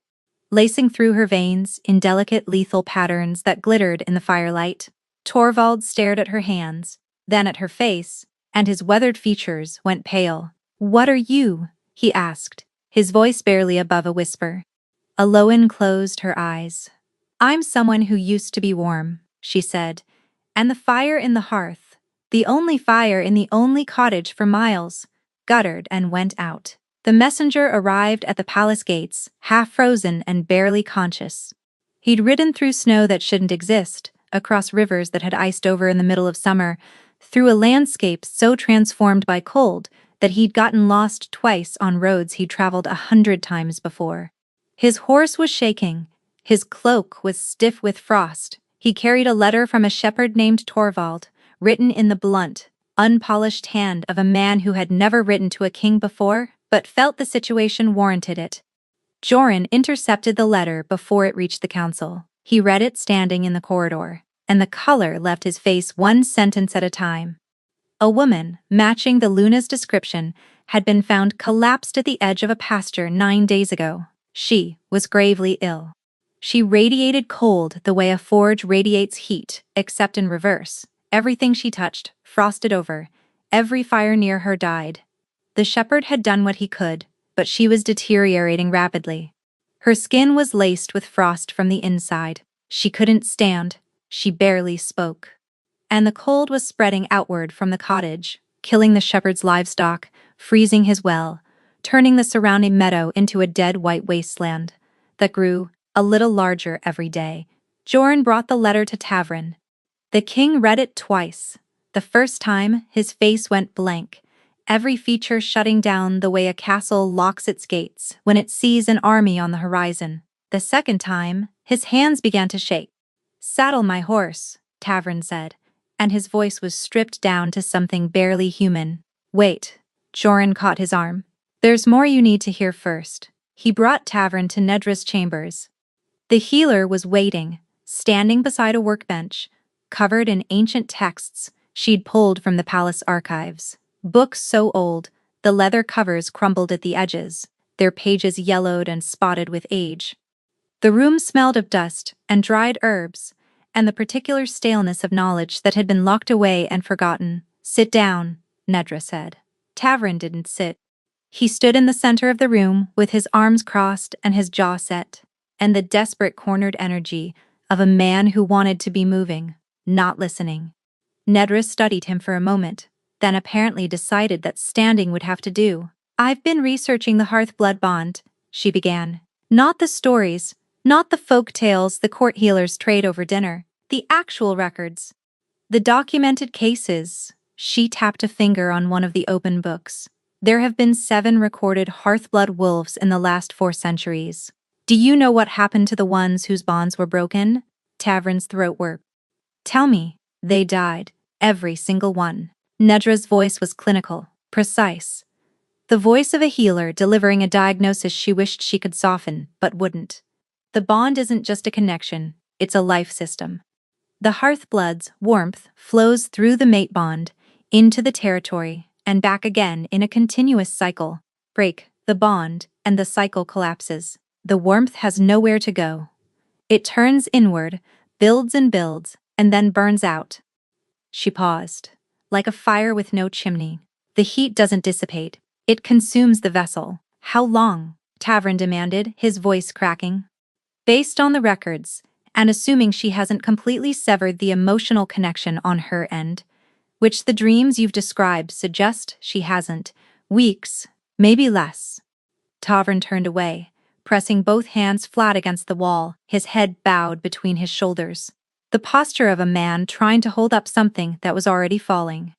lacing through her veins in delicate lethal patterns that glittered in the firelight. Torvald stared at her hands, then at her face, and his weathered features went pale. "What are you?" he asked, his voice barely above a whisper. Eloan closed her eyes. "I'm someone who used to be warm," she said, "and the fire in the hearth, the only fire in the only cottage for miles, guttered and went out." The messenger arrived at the palace gates, half-frozen and barely conscious. He'd ridden through snow that shouldn't exist, across rivers that had iced over in the middle of summer, through a landscape so transformed by cold that he'd gotten lost twice on roads he'd traveled 100 times before. His horse was shaking, his cloak was stiff with frost. He carried a letter from a shepherd named Torvald, written in the blunt, unpolished hand of a man who had never written to a king before, but felt the situation warranted it. Joran intercepted the letter before it reached the council. He read it standing in the corridor, and the color left his face one sentence at a time. A woman, matching the Luna's description, had been found collapsed at the edge of a pasture 9 days ago. She was gravely ill. She radiated cold the way a forge radiates heat, except in reverse. Everything she touched, frosted over. Every fire near her died. The shepherd had done what he could, but she was deteriorating rapidly. Her skin was laced with frost from the inside. She couldn't stand. She barely spoke. And the cold was spreading outward from the cottage, killing the shepherd's livestock, freezing his well, turning the surrounding meadow into a dead white wasteland that grew a little larger every day. Joran brought the letter to Tavrin. The king read it twice. The first time, his face went blank, every feature shutting down the way a castle locks its gates when it sees an army on the horizon. The second time, his hands began to shake. "Saddle my horse," Tavrin said, and his voice was stripped down to something barely human. "Wait." Joran caught his arm. "There's more you need to hear first." He brought Tavrin to Nedra's chambers. The healer was waiting, standing beside a workbench, covered in ancient texts she'd pulled from the palace archives. Books so old, the leather covers crumbled at the edges, their pages yellowed and spotted with age. The room smelled of dust and dried herbs, and the particular staleness of knowledge that had been locked away and forgotten. "Sit down," Nedra said. Tavrin didn't sit. He stood in the center of the room with his arms crossed and his jaw set, and the desperate cornered energy of a man who wanted to be moving, not listening. Nedra studied him for a moment, then apparently decided that standing would have to do. "I've been researching the Hearthblood bond," she began. "Not the stories, not the folk tales the court healers trade over dinner, the actual records. The documented cases." She tapped a finger on one of the open books. "There have been 7 recorded Hearthblood wolves in the last 4 centuries. Do you know what happened to the ones whose bonds were broken?" Tavrin's throat worked. "Tell me." "They died. Every single one." Nedra's voice was clinical, precise. The voice of a healer delivering a diagnosis she wished she could soften, but wouldn't. "The bond isn't just a connection, it's a life system. The Hearthblood's warmth flows through the mate bond, into the territory, and back again in a continuous cycle. Break the bond, and the cycle collapses. The warmth has nowhere to go. It turns inward, builds, and then burns out." She paused. "Like a fire with no chimney. The heat doesn't dissipate. It consumes the vessel." "How long?" Tavrin demanded, his voice cracking. "Based on the records, and assuming she hasn't completely severed the emotional connection on her end, which the dreams you've described suggest she hasn't. Weeks, maybe less. Tavern turned away, pressing both hands flat against the wall, his head bowed between his shoulders. The posture of a man trying to hold up something that was already falling.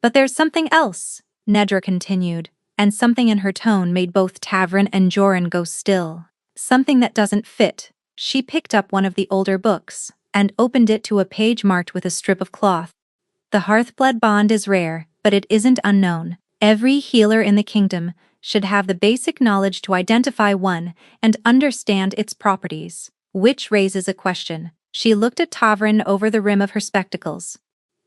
But there's something else, Nedra continued, and something in her tone made both Tavern and Joran go still. Something that doesn't fit. She picked up one of the older books and opened it to a page marked with a strip of cloth. The Hearthblood bond is rare, but it isn't unknown. Every healer in the kingdom should have the basic knowledge to identify one and understand its properties. Which raises a question. She looked at Tavern over the rim of her spectacles.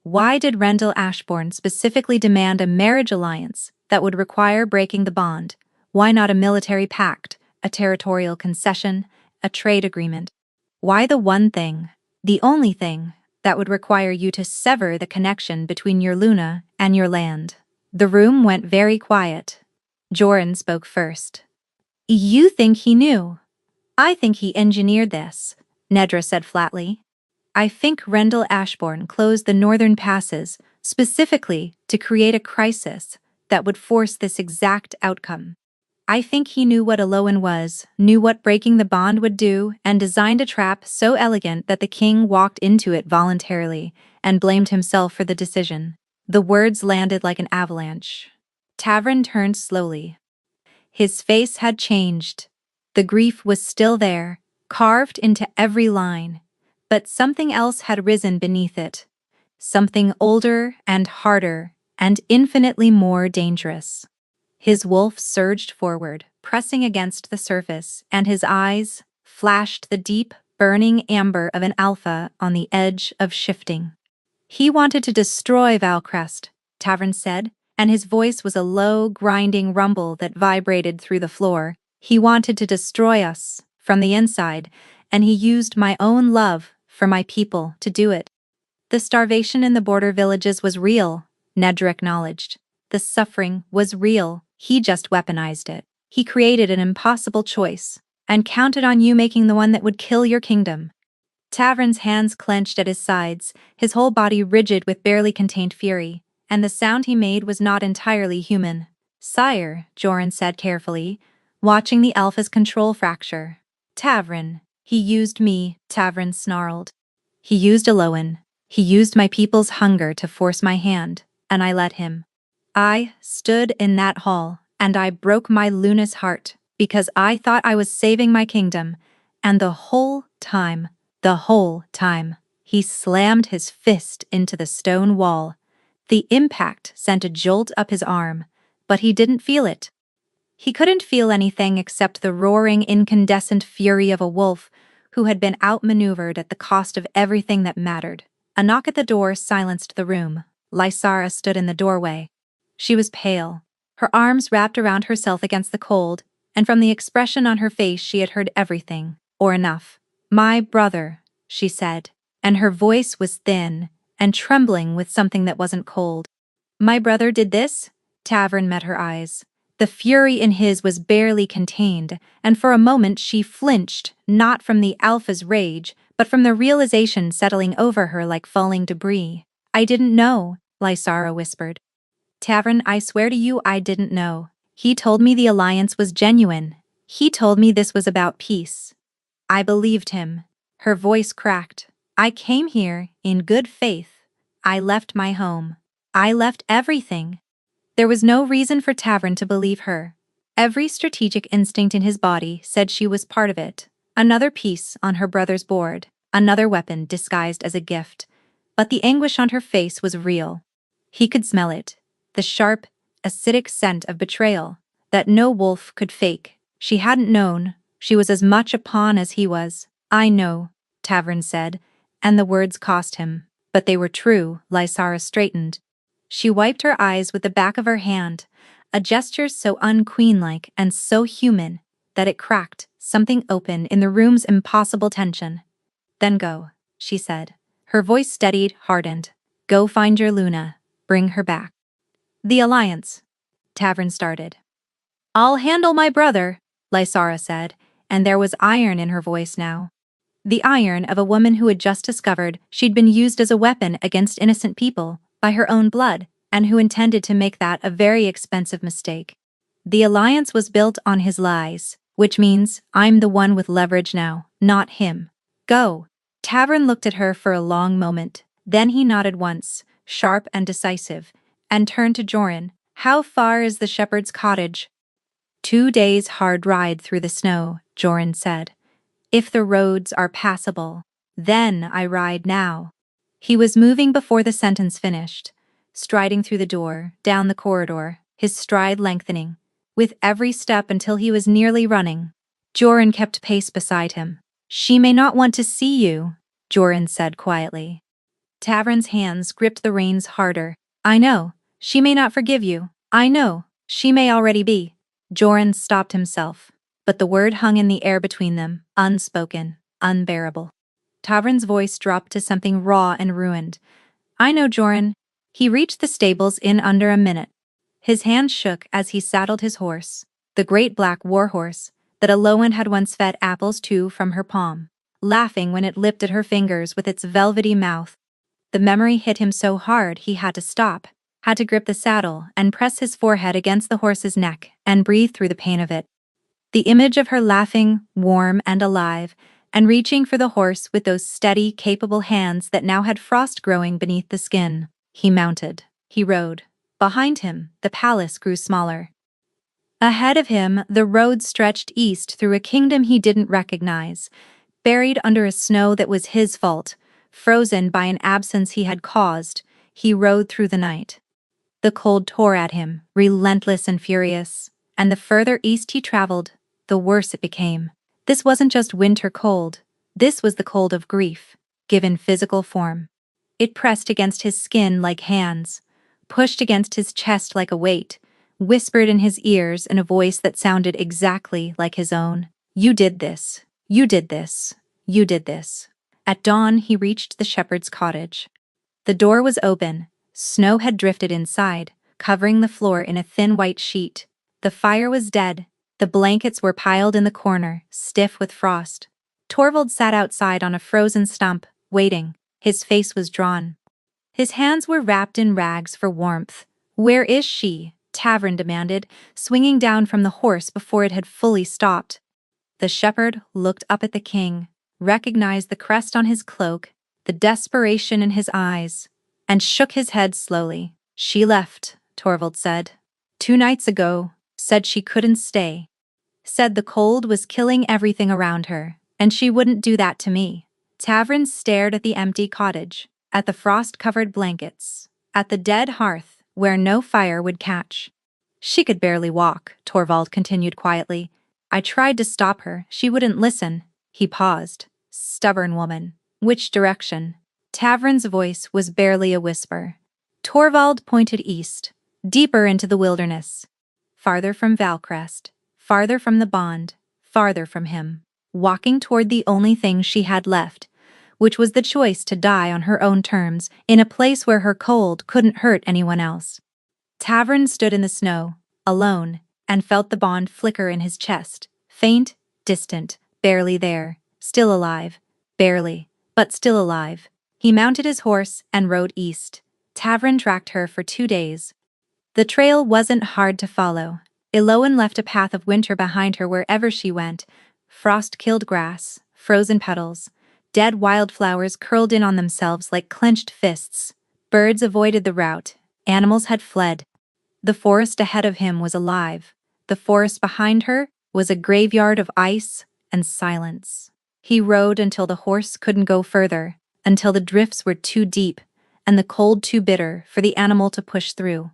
Why did Rendell Ashbourne specifically demand a marriage alliance that would require breaking the bond? Why not a military pact, a territorial concession, a trade agreement? Why the one thing, the only thing, that would require you to sever the connection between your Luna and your land? The room went very quiet. Joran spoke first. You think he knew? I think he engineered this, Nedra said flatly. I think Rendell Ashbourne closed the northern passes specifically to create a crisis that would force this exact outcome. I think he knew what Eloin was, knew what breaking the bond would do, and designed a trap so elegant that the king walked into it voluntarily and blamed himself for the decision. The words landed like an avalanche. Tavern turned slowly. His face had changed. The grief was still there, carved into every line, but something else had risen beneath it. Something older and harder and infinitely more dangerous. His wolf surged forward, pressing against the surface, and his eyes flashed the deep, burning amber of an alpha on the edge of shifting. He wanted to destroy Valcrest, Tavern said, and his voice was a low, grinding rumble that vibrated through the floor. He wanted to destroy us, from the inside, and he used my own love for my people to do it. The starvation in the border villages was real, Nedra acknowledged. The suffering was real, he just weaponized it. He created an impossible choice, and counted on you making the one that would kill your kingdom. Tavern's hands clenched at his sides, his whole body rigid with barely contained fury, and the sound he made was not entirely human. Sire, Joran said carefully, watching the alpha's control fracture. Tavern, he used me, Tavern snarled. He used Eloin. He used my people's hunger to force my hand, and I let him. I stood in that hall, and I broke my Luna's heart, because I thought I was saving my kingdom, and the whole time, he slammed his fist into the stone wall. The impact sent a jolt up his arm, but he didn't feel it. He couldn't feel anything except the roaring, incandescent fury of a wolf who had been outmaneuvered at the cost of everything that mattered. A knock at the door silenced the room. Lysara stood in the doorway. She was pale, her arms wrapped around herself against the cold, and from the expression on her face she had heard everything, or enough. My brother, she said, and her voice was thin and trembling with something that wasn't cold. My brother did this? Tavern met her eyes. The fury in his was barely contained, and for a moment she flinched, not from the alpha's rage, but from the realization settling over her like falling debris. I didn't know, Lysara whispered. Tavern, I swear to you I didn't know. He told me the alliance was genuine. He told me this was about peace. I believed him. Her voice cracked. I came here in good faith. I left my home. I left everything. There was no reason for Tavern to believe her. Every strategic instinct in his body said she was part of it. Another piece on her brother's board, another weapon disguised as a gift. But the anguish on her face was real. He could smell it. The sharp, acidic scent of betrayal that no wolf could fake. She hadn't known. She was as much a pawn as he was. I know, Tavern said, and the words cost him. But they were true. Lysara straightened. She wiped her eyes with the back of her hand, a gesture so unqueen-like and so human that it cracked something open in the room's impossible tension. Then go, she said. Her voice steadied, hardened. Go find your Luna. Bring her back. The alliance, Tavern started. I'll handle my brother, Lysara said, and there was iron in her voice now. The iron of a woman who had just discovered she'd been used as a weapon against innocent people by by her own blood, and who intended to make that a very expensive mistake. The alliance was built on his lies, which means I'm the one with leverage now, not him. Go. Tavern looked at her for a long moment. Then he nodded once, sharp and decisive, and turned to Joran. How far is the shepherd's cottage? 2 days' hard ride through the snow, Joran said. If the roads are passable, then I ride now. He was moving before the sentence finished, striding through the door, down the corridor, his stride lengthening, with every step until he was nearly running. Joran kept pace beside him. She may not want to see you, Joran said quietly. Tavern's hands gripped the reins harder. I know. She may not forgive you. I know. She may already be. Joran stopped himself, but the word hung in the air between them, unspoken, unbearable. Tavern's voice dropped to something raw and ruined. I know, Joran. He reached the stables in under a minute. His hand shook as he saddled his horse, the great black warhorse that Aloan had once fed apples to from her palm, laughing when it lipped at her fingers with its velvety mouth. The memory hit him so hard he had to stop, had to grip the saddle and press his forehead against the horse's neck and breathe through the pain of it. The image of her laughing, warm and alive, and reaching for the horse with those steady, capable hands that now had frost growing beneath the skin. He mounted. He rode. Behind him, the palace grew smaller. Ahead of him, the road stretched east through a kingdom he didn't recognize, buried under a snow that was his fault, frozen by an absence he had caused. He rode through the night. The cold tore at him, relentless and furious, and the further east he traveled, the worse it became. This wasn't just winter cold. This was the cold of grief, given physical form. It pressed against his skin like hands, pushed against his chest like a weight, whispered in his ears in a voice that sounded exactly like his own. You did this. You did this. You did this. At dawn, he reached the shepherd's cottage. The door was open. Snow had drifted inside, covering the floor in a thin white sheet. The fire was dead. The blankets were piled in the corner, stiff with frost. Torvald sat outside on a frozen stump, waiting. His face was drawn. His hands were wrapped in rags for warmth. Where is she? Tavern demanded, swinging down from the horse before it had fully stopped. The shepherd looked up at the king, recognized the crest on his cloak, the desperation in his eyes, and shook his head slowly. She left, Torvald said. 2 nights ago, said she couldn't stay. Said the cold was killing everything around her, and she wouldn't do that to me. Tavern stared at the empty cottage, at the frost-covered blankets, at the dead hearth where no fire would catch. She could barely walk, Torvald continued quietly. I tried to stop her, she wouldn't listen. He paused. Stubborn woman. Which direction? Tavern's voice was barely a whisper. Torvald pointed east, deeper into the wilderness. Farther from Valcrest, farther from the bond, farther from him. Walking toward the only thing she had left, which was the choice to die on her own terms in a place where her cold couldn't hurt anyone else. Tavern stood in the snow, alone, and felt the bond flicker in his chest, faint, distant, barely there, still alive, barely, but still alive. He mounted his horse and rode east. Tavern tracked her for 2 days. The trail wasn't hard to follow. Eloan left a path of winter behind her wherever she went. Frost-killed grass, frozen petals, dead wildflowers curled in on themselves like clenched fists. Birds avoided the route. Animals had fled. The forest ahead of him was alive. The forest behind her was a graveyard of ice and silence. He rode until the horse couldn't go further, until the drifts were too deep and the cold too bitter for the animal to push through.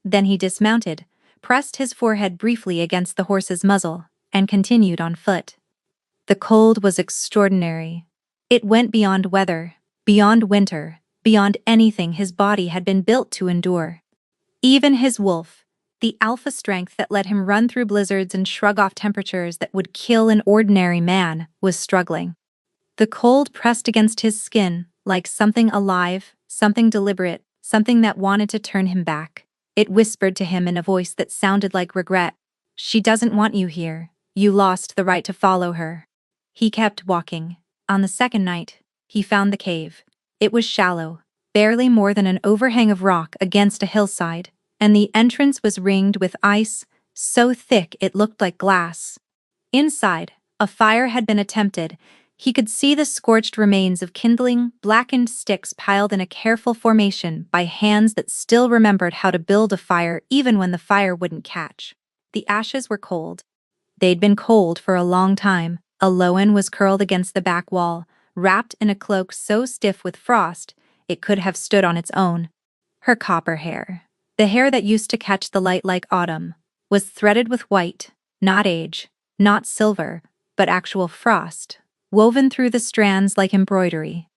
Then he dismounted, pressed his forehead briefly against the horse's muzzle, and continued on foot. The cold was extraordinary. It went beyond weather, beyond winter, beyond anything his body had been built to endure. Even his wolf, the alpha strength that let him run through blizzards and shrug off temperatures that would kill an ordinary man, was struggling. The cold pressed against his skin, like something alive, something deliberate, something that wanted to turn him back. It whispered to him in a voice that sounded like regret. She doesn't want you here. You lost the right to follow her. He kept walking. On the second night, he found the cave. It was shallow, barely more than an overhang of rock against a hillside, and the entrance was ringed with ice so thick it looked like glass. Inside, a fire had been attempted. He could see the scorched remains of kindling, blackened sticks piled in a careful formation by hands that still remembered how to build a fire even when the fire wouldn't catch. The ashes were cold. They'd been cold for a long time. Aloan was curled against the back wall, wrapped in a cloak so stiff with frost it could have stood on its own. Her copper hair, the hair that used to catch the light like autumn, was threaded with white, not age, not silver, but actual frost, woven through the strands like embroidery.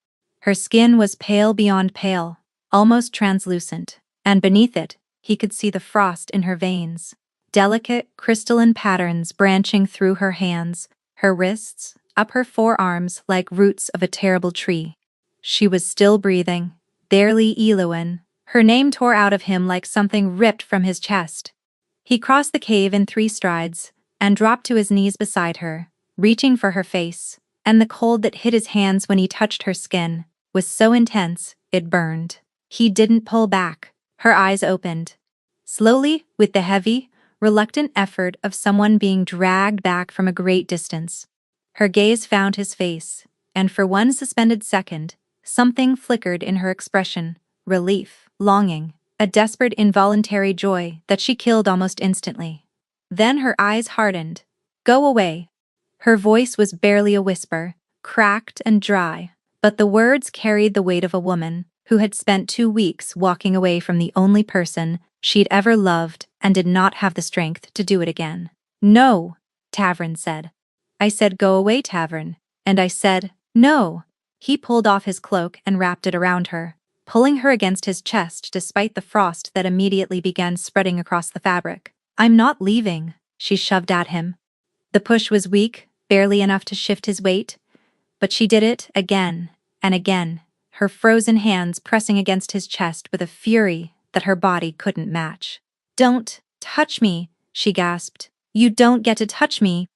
Her skin was pale beyond pale, almost translucent, and beneath it, he could see the frost in her veins. Delicate, crystalline patterns branching through her hands, her wrists, up her forearms like roots of a terrible tree. She was still breathing, barely Eloan. Her name tore out of him like something ripped from his chest. He crossed the cave in 3 strides and dropped to his knees beside her, reaching for her face, and the cold that hit his hands when he touched her skin was so intense it burned. He didn't pull back. Her eyes opened. Slowly, with the heavy, reluctant effort of someone being dragged back from a great distance. Her gaze found his face, and for one suspended second, something flickered in her expression: relief, longing, a desperate involuntary joy that she killed almost instantly. Then her eyes hardened. "Go away." Her voice was barely a whisper, cracked and dry, but the words carried the weight of a woman who had spent 2 weeks walking away from the only person she'd ever loved and did not have the strength to do it again. "No," Tavern said. "I said go away, Tavern, and I said, no." He pulled off his cloak and wrapped it around her, pulling her against his chest despite the frost that immediately began spreading across the fabric. "I'm not leaving," she shoved at him. The push was weak, barely enough to shift his weight, but she did it again and again, her frozen hands pressing against his chest with a fury that her body couldn't match. "Don't touch me," she gasped. "You don't get to touch me.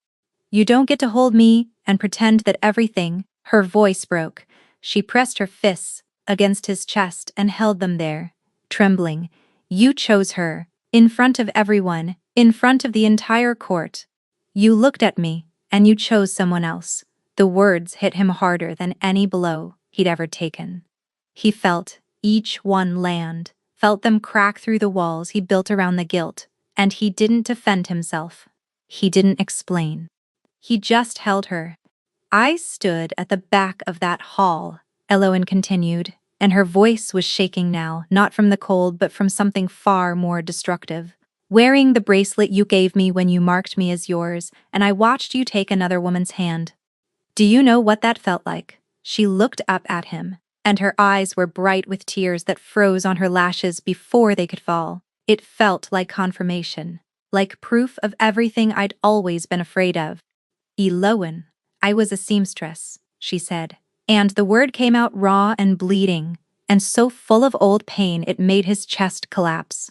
You don't get to hold me and pretend that everything—" Her voice broke. She pressed her fists against his chest and held them there, trembling. "You chose her, in front of everyone, in front of the entire court. You looked at me, and you chose someone else." The words hit him harder than any blow he'd ever taken. He felt each one land, felt them crack through the walls he built around the guilt, and he didn't defend himself. He didn't explain. He just held her. "I stood at the back of that hall," Eloan continued, and her voice was shaking now, not from the cold but from something far more destructive. "Wearing the bracelet you gave me when you marked me as yours, and I watched you take another woman's hand. Do you know what that felt like?" She looked up at him, and her eyes were bright with tears that froze on her lashes before they could fall. "It felt like confirmation, like proof of everything I'd always been afraid of." "Eloan, I was a seamstress," she said, and the word came out raw and bleeding, and so full of old pain it made his chest collapse.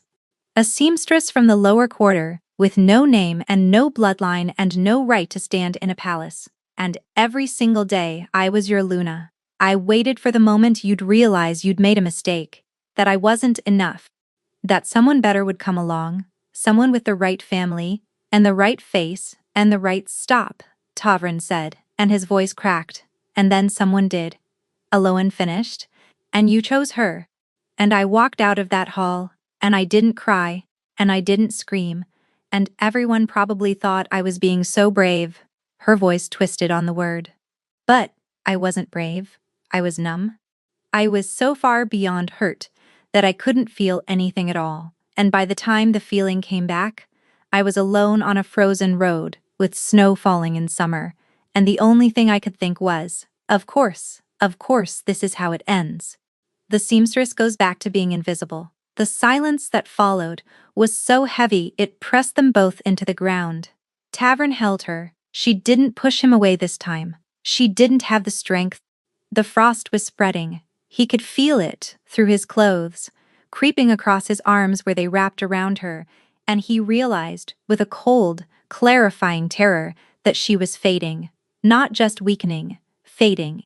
"A seamstress from the lower quarter, with no name and no bloodline and no right to stand in a palace. And every single day I was your Luna. I waited for the moment you'd realize you'd made a mistake, that I wasn't enough, that someone better would come along, someone with the right family, and the right face, and the right—" "Stop," Tavern said, and his voice cracked. "And then someone did," Aloan finished, "and you chose her. And I walked out of that hall, and I didn't cry, and I didn't scream, and everyone probably thought I was being so brave." Her voice twisted on the word. "But I wasn't brave. I was numb. I was so far beyond hurt that I couldn't feel anything at all, and by the time the feeling came back, I was alone on a frozen road with snow falling in summer, and the only thing I could think was, of course, this is how it ends." The seamstress goes back to being invisible. The silence that followed was so heavy it pressed them both into the ground. Tavern held her. She didn't push him away this time. She didn't have the strength. The frost was spreading. He could feel it through his clothes, creeping across his arms where they wrapped around her, and he realized, with a cold, clarifying terror, that she was fading. Not just weakening, fading.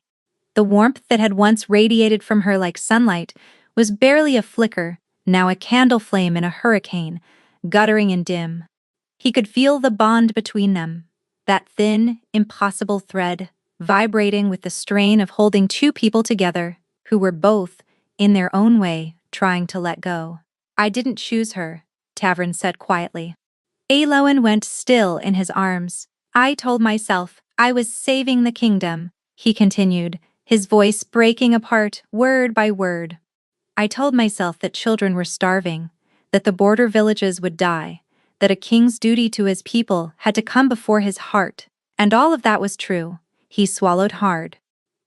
The warmth that had once radiated from her like sunlight was barely a flicker, now a candle flame in a hurricane, guttering and dim. He could feel the bond between them, that thin, impossible thread, vibrating with the strain of holding two people together who were both, in their own way, trying to let go. I didn't choose her, Tavern said quietly. Aloin went still in his arms. I told myself I was saving the kingdom, he continued, his voice breaking apart word by word. I told myself that children were starving, that the border villages would die, that a king's duty to his people had to come before his heart, and all of that was true. He swallowed hard.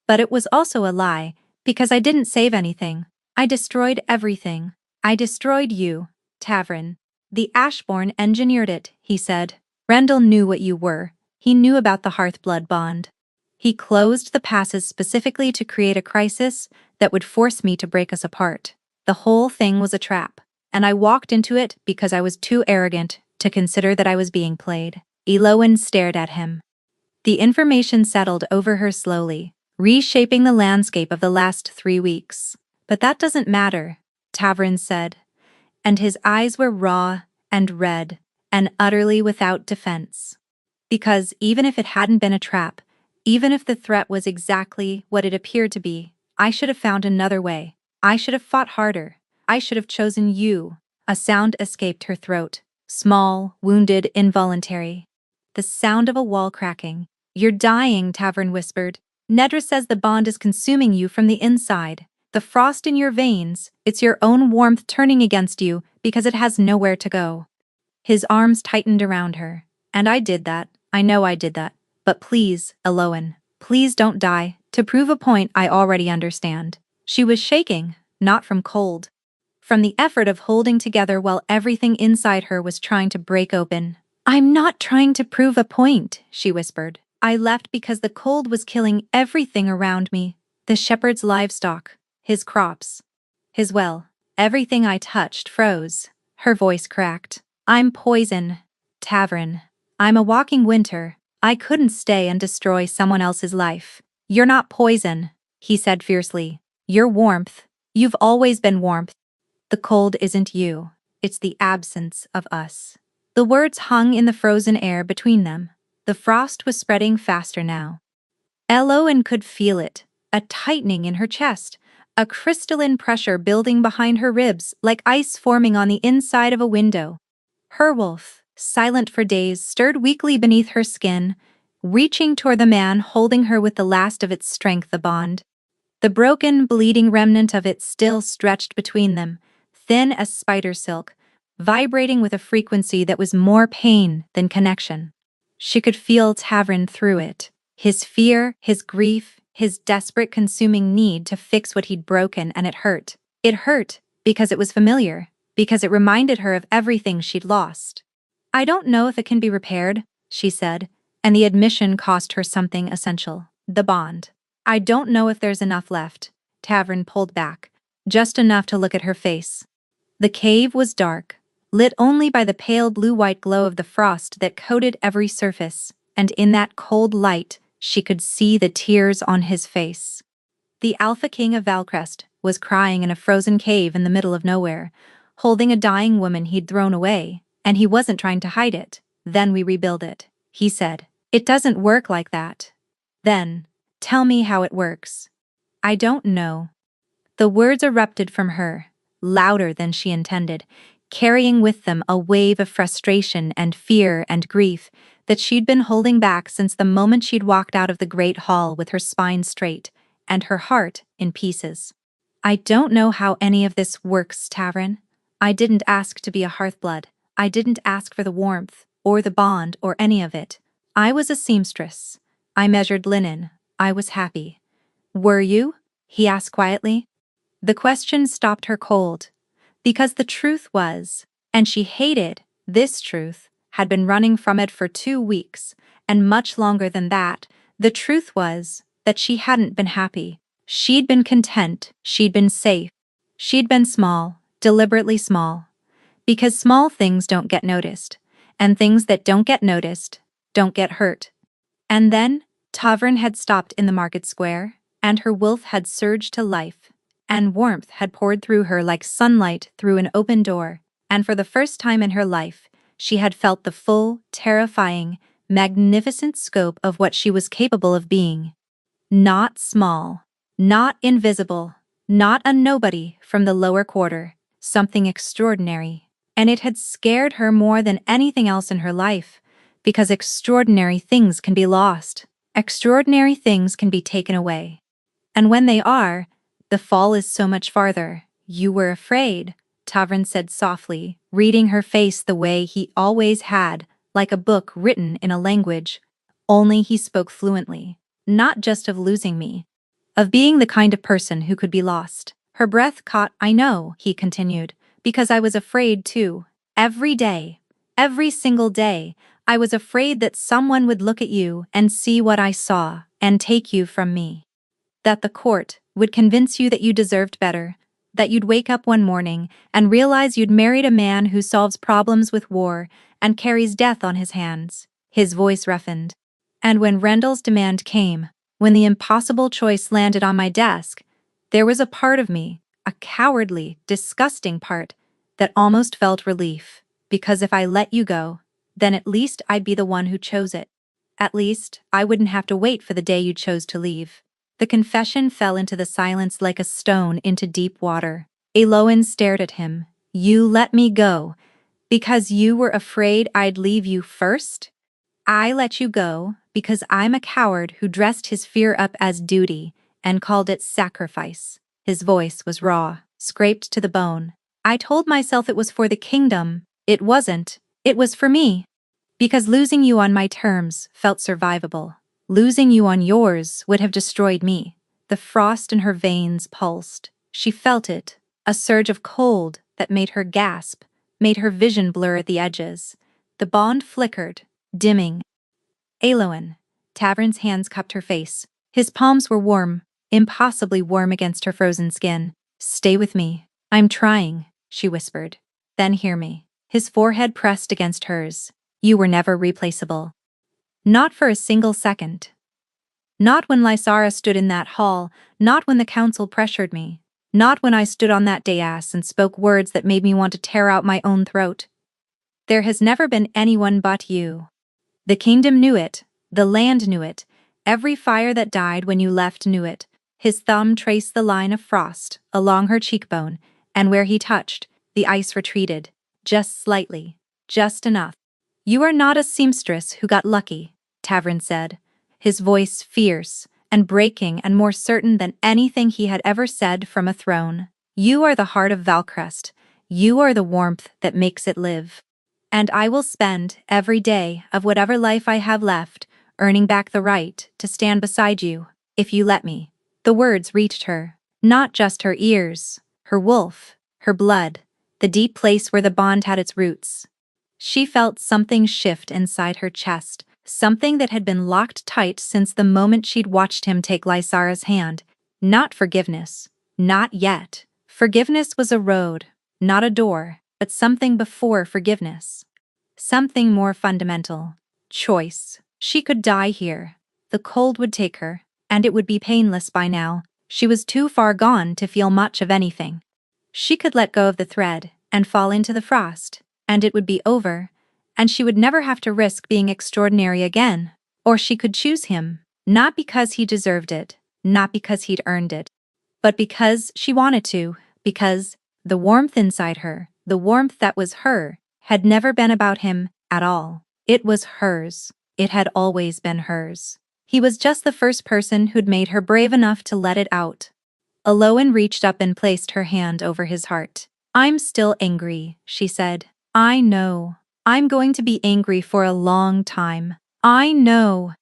But it was also a lie, because I didn't save anything. I destroyed everything. I destroyed you, Tavern. The Ashborn engineered it, he said. Rendell knew what you were. He knew about the Hearthblood bond. He closed the passes specifically to create a crisis that would force me to break us apart. The whole thing was a trap, and I walked into it because I was too arrogant to consider that I was being played. Eloin stared at him. The information settled over her slowly, reshaping the landscape of the last 3 weeks. But that doesn't matter, Tavern said, and his eyes were raw and red and utterly without defense. Because even if it hadn't been a trap, even if the threat was exactly what it appeared to be, I should have found another way. I should have fought harder. I should have chosen you. A sound escaped her throat, small, wounded, involuntary. The sound of a wall cracking. You're dying, Tavern whispered. Nedra says the bond is consuming you from the inside. The frost in your veins, it's your own warmth turning against you because it has nowhere to go. His arms tightened around her. And I did that. I know I did that. But please, Eloin, please don't die, to prove a point I already understand. She was shaking, not from cold. From the effort of holding together while everything inside her was trying to break open. I'm not trying to prove a point, she whispered. I left because the cold was killing everything around me. The shepherd's livestock, his crops, his well. Everything I touched froze. Her voice cracked. I'm poison, Tavern. I'm a walking winter. I couldn't stay and destroy someone else's life. You're not poison, he said fiercely. You're warmth. You've always been warmth. The cold isn't you. It's the absence of us. The words hung in the frozen air between them. The frost was spreading faster now. Eloin could feel it, a tightening in her chest, a crystalline pressure building behind her ribs like ice forming on the inside of a window. Herwolf, silent for days, stirred weakly beneath her skin, reaching toward the man holding her with the last of its strength, the bond. The broken, bleeding remnant of it still stretched between them, thin as spider silk, vibrating with a frequency that was more pain than connection. She could feel Tavern through it, his fear, his grief, his desperate consuming need to fix what he'd broken, and it hurt. It hurt because it was familiar, because it reminded her of everything she'd lost. I don't know if it can be repaired, she said, and the admission cost her something essential, the bond. I don't know if there's enough left. Tavern pulled back, just enough to look at her face. The cave was dark, lit only by the pale blue-white glow of the frost that coated every surface, and in that cold light, she could see the tears on his face. The Alpha King of Valcrest was crying in a frozen cave in the middle of nowhere, holding a dying woman he'd thrown away, and he wasn't trying to hide it. Then we rebuild it, he said. It doesn't work like that. Then, tell me how it works. I don't know. The words erupted from her, louder than she intended, carrying with them a wave of frustration and fear and grief that she'd been holding back since the moment she'd walked out of the great hall with her spine straight and her heart in pieces. I don't know how any of this works, Tavern. I didn't ask to be a Hearthblood. I didn't ask for the warmth, or the bond, or any of it. I was a seamstress. I measured linen. I was happy. Were you? He asked quietly. The question stopped her cold. Because the truth was, and she hated this truth, had been running from it for 2 weeks, and much longer than that, the truth was that she hadn't been happy. She'd been content, she'd been safe. She'd been small, deliberately small. Because small things don't get noticed, and things that don't get noticed don't get hurt. And then, Tavern had stopped in the market square, and her wolf had surged to life. and warmth had poured through her like sunlight through an open door, and for the first time in her life, she had felt the full, terrifying, magnificent scope of what she was capable of being. Not small, not invisible, not a nobody from the lower quarter, something extraordinary. And it had scared her more than anything else in her life, because extraordinary things can be lost. Extraordinary things can be taken away. And when they are, the fall is so much farther. You were afraid, Tavern said softly, reading her face the way he always had, like a book written in a language. Only he spoke fluently. Not just of losing me. Of being the kind of person who could be lost. Her breath caught. I know, he continued, because I was afraid too. Every day. Every single day. I was afraid that someone would look at you and see what I saw and take you from me. That the court would convince you that you deserved better, that you'd wake up one morning and realize you'd married a man who solves problems with war and carries death on his hands. His voice roughened. And when Rendell's demand came, when the impossible choice landed on my desk, there was a part of me, a cowardly, disgusting part, that almost felt relief, because if I let you go, then at least I'd be the one who chose it. At least, I wouldn't have to wait for the day you chose to leave. The confession fell into the silence like a stone into deep water. Eloin stared at him. You let me go, because you were afraid I'd leave you first? I let you go because I'm a coward who dressed his fear up as duty and called it sacrifice. His voice was raw, scraped to the bone. I told myself it was for the kingdom. It wasn't. It was for me. Because losing you on my terms felt survivable. Losing you on yours would have destroyed me. The frost in her veins pulsed. She felt it, a surge of cold that made her gasp, made her vision blur at the edges. The bond flickered, dimming. Eloin. Tavern's hands cupped her face. His palms were warm, impossibly warm against her frozen skin. Stay with me. I'm trying, she whispered. Then hear me. His forehead pressed against hers. You were never replaceable. Not for a single second. Not when Lysara stood in that hall, not when the council pressured me. Not when I stood on that dais and spoke words that made me want to tear out my own throat. There has never been anyone but you. The kingdom knew it, the land knew it, every fire that died when you left knew it. His thumb traced the line of frost along her cheekbone, and where he touched, the ice retreated, just slightly, just enough. You are not a seamstress who got lucky, Tavern said, his voice fierce and breaking and more certain than anything he had ever said from a throne. You are the heart of Valcrest. You are the warmth that makes it live. And I will spend every day of whatever life I have left earning back the right to stand beside you, if you let me. The words reached her, not just her ears, her wolf, her blood, the deep place where the bond had its roots. She felt something shift inside her chest, something that had been locked tight since the moment she'd watched him take Lysara's hand. Not forgiveness. Not yet. Forgiveness was a road, not a door, but something before forgiveness. Something more fundamental. Choice. She could die here. The cold would take her, and it would be painless by now. She was too far gone to feel much of anything. She could let go of the thread and fall into the frost, and it would be over, and she would never have to risk being extraordinary again. Or she could choose him, not because he deserved it, not because he'd earned it, but because she wanted to, because the warmth inside her, the warmth that was her, had never been about him at all. It was hers. It had always been hers. He was just the first person who'd made her brave enough to let it out. Eloin reached up and placed her hand over his heart. I'm still angry, she said. I know. I'm going to be angry for a long time. I know.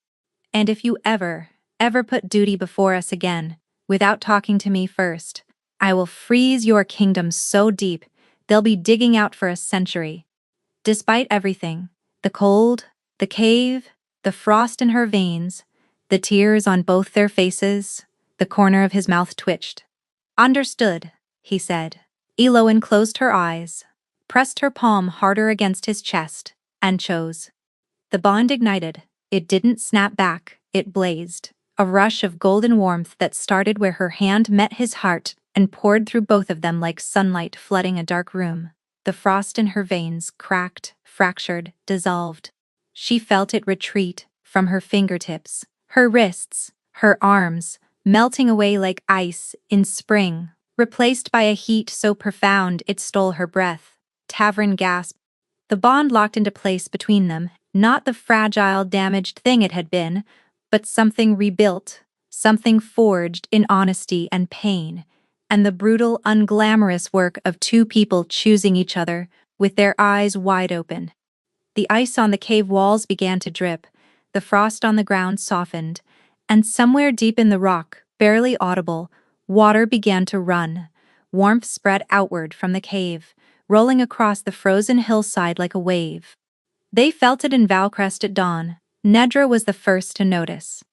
And if you ever put duty before us again, without talking to me first, I will freeze your kingdom so deep, they'll be digging out for a century. Despite everything, the cold, the cave, the frost in her veins, the tears on both their faces, the corner of his mouth twitched. Understood, he said. Eloin closed her eyes, pressed her palm harder against his chest, and chose. The bond ignited. It didn't snap back, it blazed. A rush of golden warmth that started where her hand met his heart and poured through both of them like sunlight flooding a dark room. The frost in her veins cracked, fractured, dissolved. She felt it retreat from her fingertips, her wrists, her arms, melting away like ice in spring, replaced by a heat so profound it stole her breath. Tavern gasped. The bond locked into place between them, not the fragile, damaged thing it had been, but something rebuilt, something forged in honesty and pain, and the brutal, unglamorous work of two people choosing each other, with their eyes wide open. The ice on the cave walls began to drip, the frost on the ground softened, and somewhere deep in the rock, barely audible, water began to run. Warmth spread outward from the cave, rolling across the frozen hillside like a wave. They felt it in Valcrest at dawn. Nedra was the first to notice.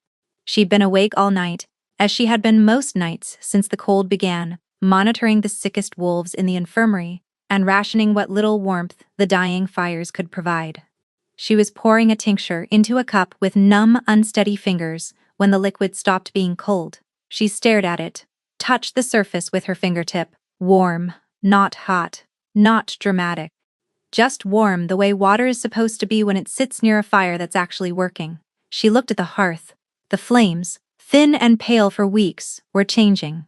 She'd been awake all night, as she had been most nights since the cold began, monitoring the sickest wolves in the infirmary and rationing what little warmth the dying fires could provide. She was pouring a tincture into a cup with numb, unsteady fingers when the liquid stopped being cold. She stared at it, touched the surface with her fingertip. Warm, not hot, not dramatic. Just warm the way water is supposed to be when it sits near a fire that's actually working. She looked at the hearth. The flames, thin and pale for weeks, were changing,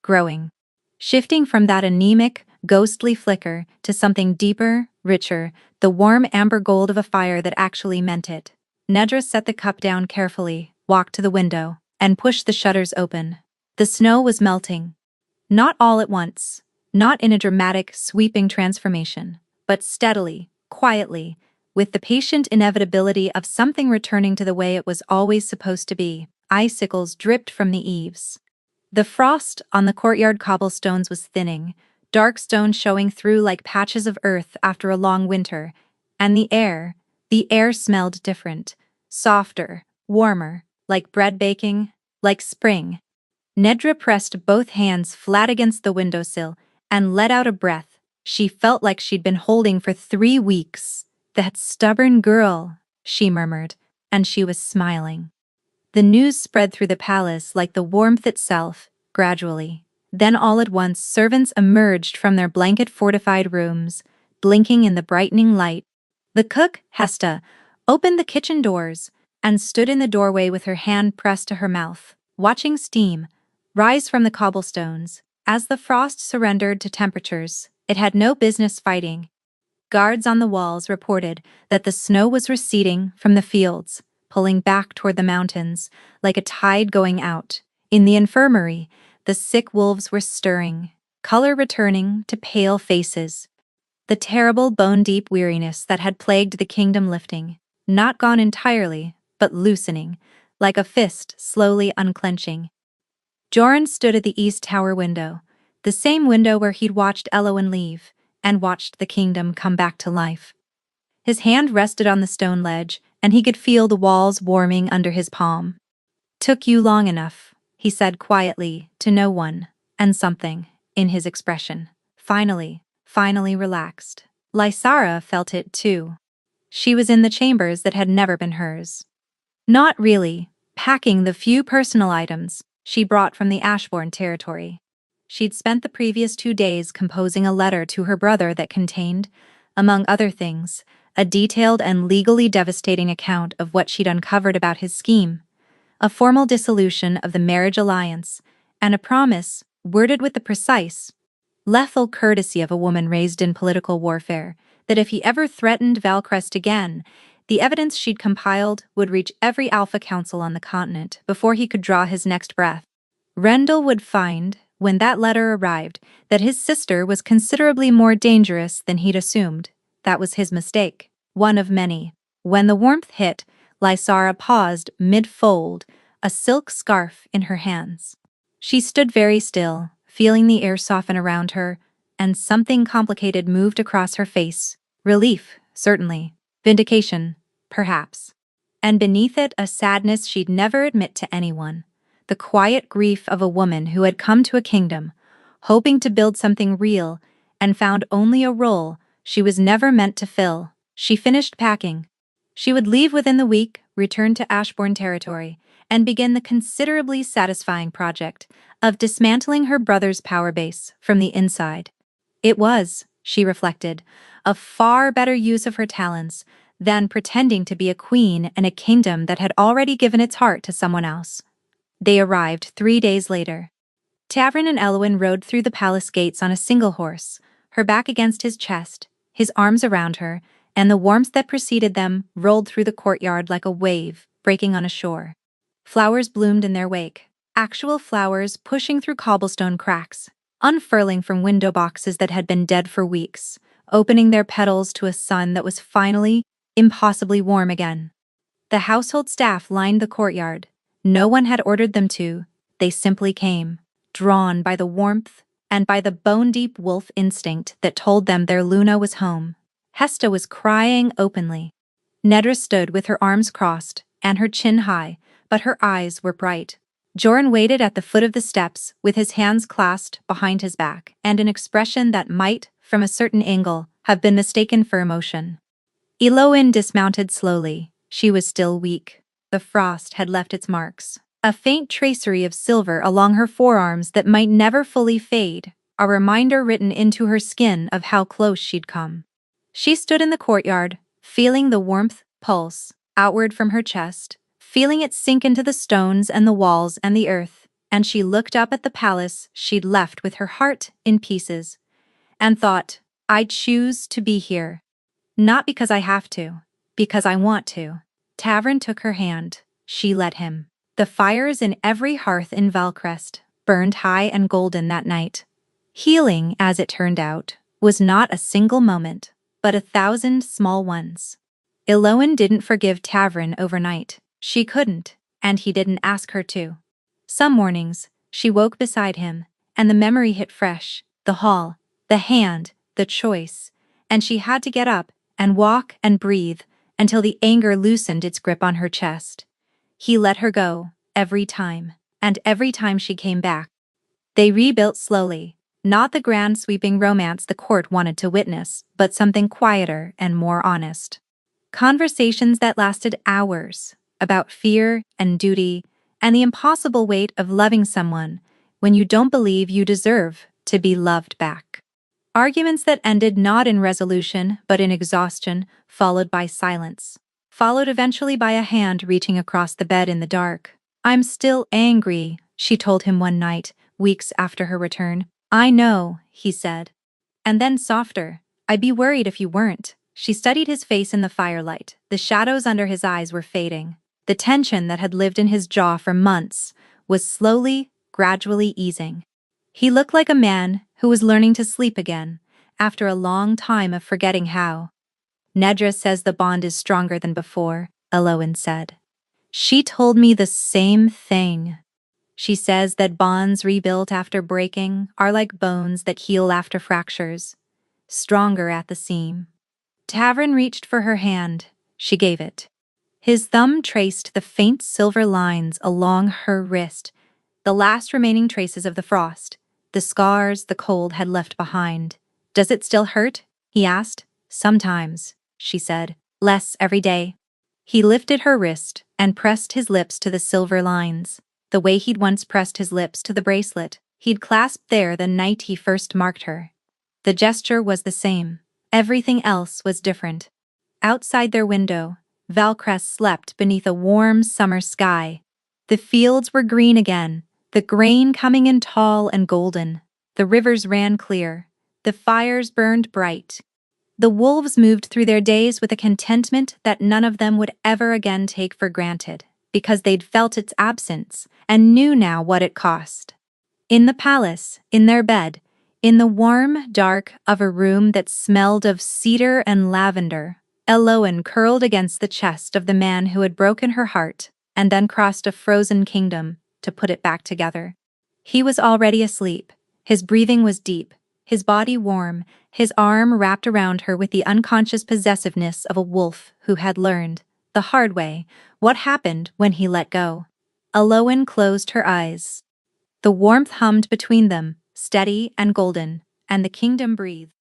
growing, shifting from that anemic, ghostly flicker to something deeper, richer, the warm amber gold of a fire that actually meant it. Nedra set the cup down carefully, walked to the window, and pushed the shutters open. The snow was melting. Not all at once, not in a dramatic, sweeping transformation, but steadily, quietly, with the patient inevitability of something returning to the way it was always supposed to be. Icicles dripped from the eaves. The frost on the courtyard cobblestones was thinning, dark stone showing through like patches of earth after a long winter, and the air smelled different, softer, warmer, like bread baking, like spring. Nedra pressed both hands flat against the windowsill and let out a breath she felt like she'd been holding for 3 weeks. "That stubborn girl," she murmured, and she was smiling. The news spread through the palace like the warmth itself, gradually. Then all at once servants emerged from their blanket-fortified rooms, blinking in the brightening light. The cook, Hesta, opened the kitchen doors and stood in the doorway with her hand pressed to her mouth, watching steam rise from the cobblestones. As the frost surrendered to temperatures it had no business fighting, guards on the walls reported that the snow was receding from the fields, pulling back toward the mountains, like a tide going out. In the infirmary, the sick wolves were stirring, color returning to pale faces. The terrible bone-deep weariness that had plagued the kingdom lifting, not gone entirely, but loosening, like a fist slowly unclenching. Joran stood at the east tower window, the same window where he'd watched Elowen leave, and watched the kingdom come back to life. His hand rested on the stone ledge, and he could feel the walls warming under his palm. "Took you long enough," he said quietly, to no one, and something, in his expression, finally relaxed. Lysara felt it too. She was in the chambers that had never been hers. Not really, packing the few personal items she brought from the Ashbourne territory. She'd spent the previous 2 days composing a letter to her brother that contained, among other things, a detailed and legally devastating account of what she'd uncovered about his scheme, a formal dissolution of the marriage alliance, and a promise, worded with the precise, lethal courtesy of a woman raised in political warfare, that if he ever threatened Valcrest again, the evidence she'd compiled would reach every Alpha Council on the continent before he could draw his next breath. Rendell would find, when that letter arrived, that his sister was considerably more dangerous than he'd assumed. That was his mistake, one of many. When the warmth hit, Lysara paused mid-fold, a silk scarf in her hands. She stood very still, feeling the air soften around her, and something complicated moved across her face. Relief, certainly. Vindication, perhaps. And beneath it a sadness she'd never admit to anyone. The quiet grief of a woman who had come to a kingdom, hoping to build something real, and found only a role she was never meant to fill. She finished packing. She would leave within the week, return to Ashbourne territory, and begin the considerably satisfying project of dismantling her brother's power base from the inside. It was, she reflected, a far better use of her talents than pretending to be a queen in a kingdom that had already given its heart to someone else. They arrived 3 days later. Tavern and Elwyn rode through the palace gates on a single horse, her back against his chest, his arms around her, and the warmth that preceded them rolled through the courtyard like a wave breaking on a shore. Flowers bloomed in their wake, actual flowers pushing through cobblestone cracks, unfurling from window boxes that had been dead for weeks, opening their petals to a sun that was finally, impossibly warm again. The household staff lined the courtyard. No one had ordered them to, they simply came, drawn by the warmth and by the bone-deep wolf instinct that told them their Luna was home. Hesta was crying openly. Nedra stood with her arms crossed and her chin high, but her eyes were bright. Joran waited at the foot of the steps with his hands clasped behind his back and an expression that might, from a certain angle, have been mistaken for emotion. Elowyn dismounted slowly. She was still weak. The frost had left its marks. A faint tracery of silver along her forearms that might never fully fade, a reminder written into her skin of how close she'd come. She stood in the courtyard, feeling the warmth pulse outward from her chest, feeling it sink into the stones and the walls and the earth, and she looked up at the palace she'd left with her heart in pieces, and thought, "I choose to be here. Not because I have to, because I want to." Tavern took her hand. She led him. The fires in every hearth in Valcrest burned high and golden that night. Healing, as it turned out, was not a single moment, but 1,000 small ones. Elowyn didn't forgive Tavern overnight. She couldn't, and he didn't ask her to. Some mornings, she woke beside him, and the memory hit fresh, the hall, the hand, the choice, and she had to get up and walk and breathe until the anger loosened its grip on her chest. He let her go, every time, and every time she came back. They rebuilt slowly, not the grand sweeping romance the court wanted to witness, but something quieter and more honest. Conversations that lasted hours, about fear and duty, and the impossible weight of loving someone when you don't believe you deserve to be loved back. Arguments that ended not in resolution but in exhaustion, followed by silence. Followed eventually by a hand reaching across the bed in the dark. "I'm still angry," she told him one night, weeks after her return. "I know," he said. And then softer, "I'd be worried if you weren't." She studied his face in the firelight. The shadows under his eyes were fading. The tension that had lived in his jaw for months was slowly, gradually easing. He looked like a man who was learning to sleep again, after a long time of forgetting how. "Nedra says the bond is stronger than before," Elowyn said. "She told me the same thing. She says that bonds rebuilt after breaking are like bones that heal after fractures, stronger at the seam." Tavern reached for her hand. She gave it. His thumb traced the faint silver lines along her wrist, the last remaining traces of the frost, the scars the cold had left behind. "Does it still hurt?" he asked. "Sometimes," she said. "Less every day." He lifted her wrist and pressed his lips to the silver lines, the way he'd once pressed his lips to the bracelet he'd clasped there the night he first marked her. The gesture was the same. Everything else was different. Outside their window, Valcrest slept beneath a warm summer sky. The fields were green again, the grain coming in tall and golden. The rivers ran clear. The fires burned bright. The wolves moved through their days with a contentment that none of them would ever again take for granted, because they'd felt its absence and knew now what it cost. In the palace, in their bed, in the warm dark of a room that smelled of cedar and lavender, Elowyn curled against the chest of the man who had broken her heart and then crossed a frozen kingdom to put it back together. He was already asleep. His breathing was deep, his body warm, his arm wrapped around her with the unconscious possessiveness of a wolf who had learned, the hard way, what happened when he let go. Elowyn closed her eyes. The warmth hummed between them, steady and golden, and the kingdom breathed.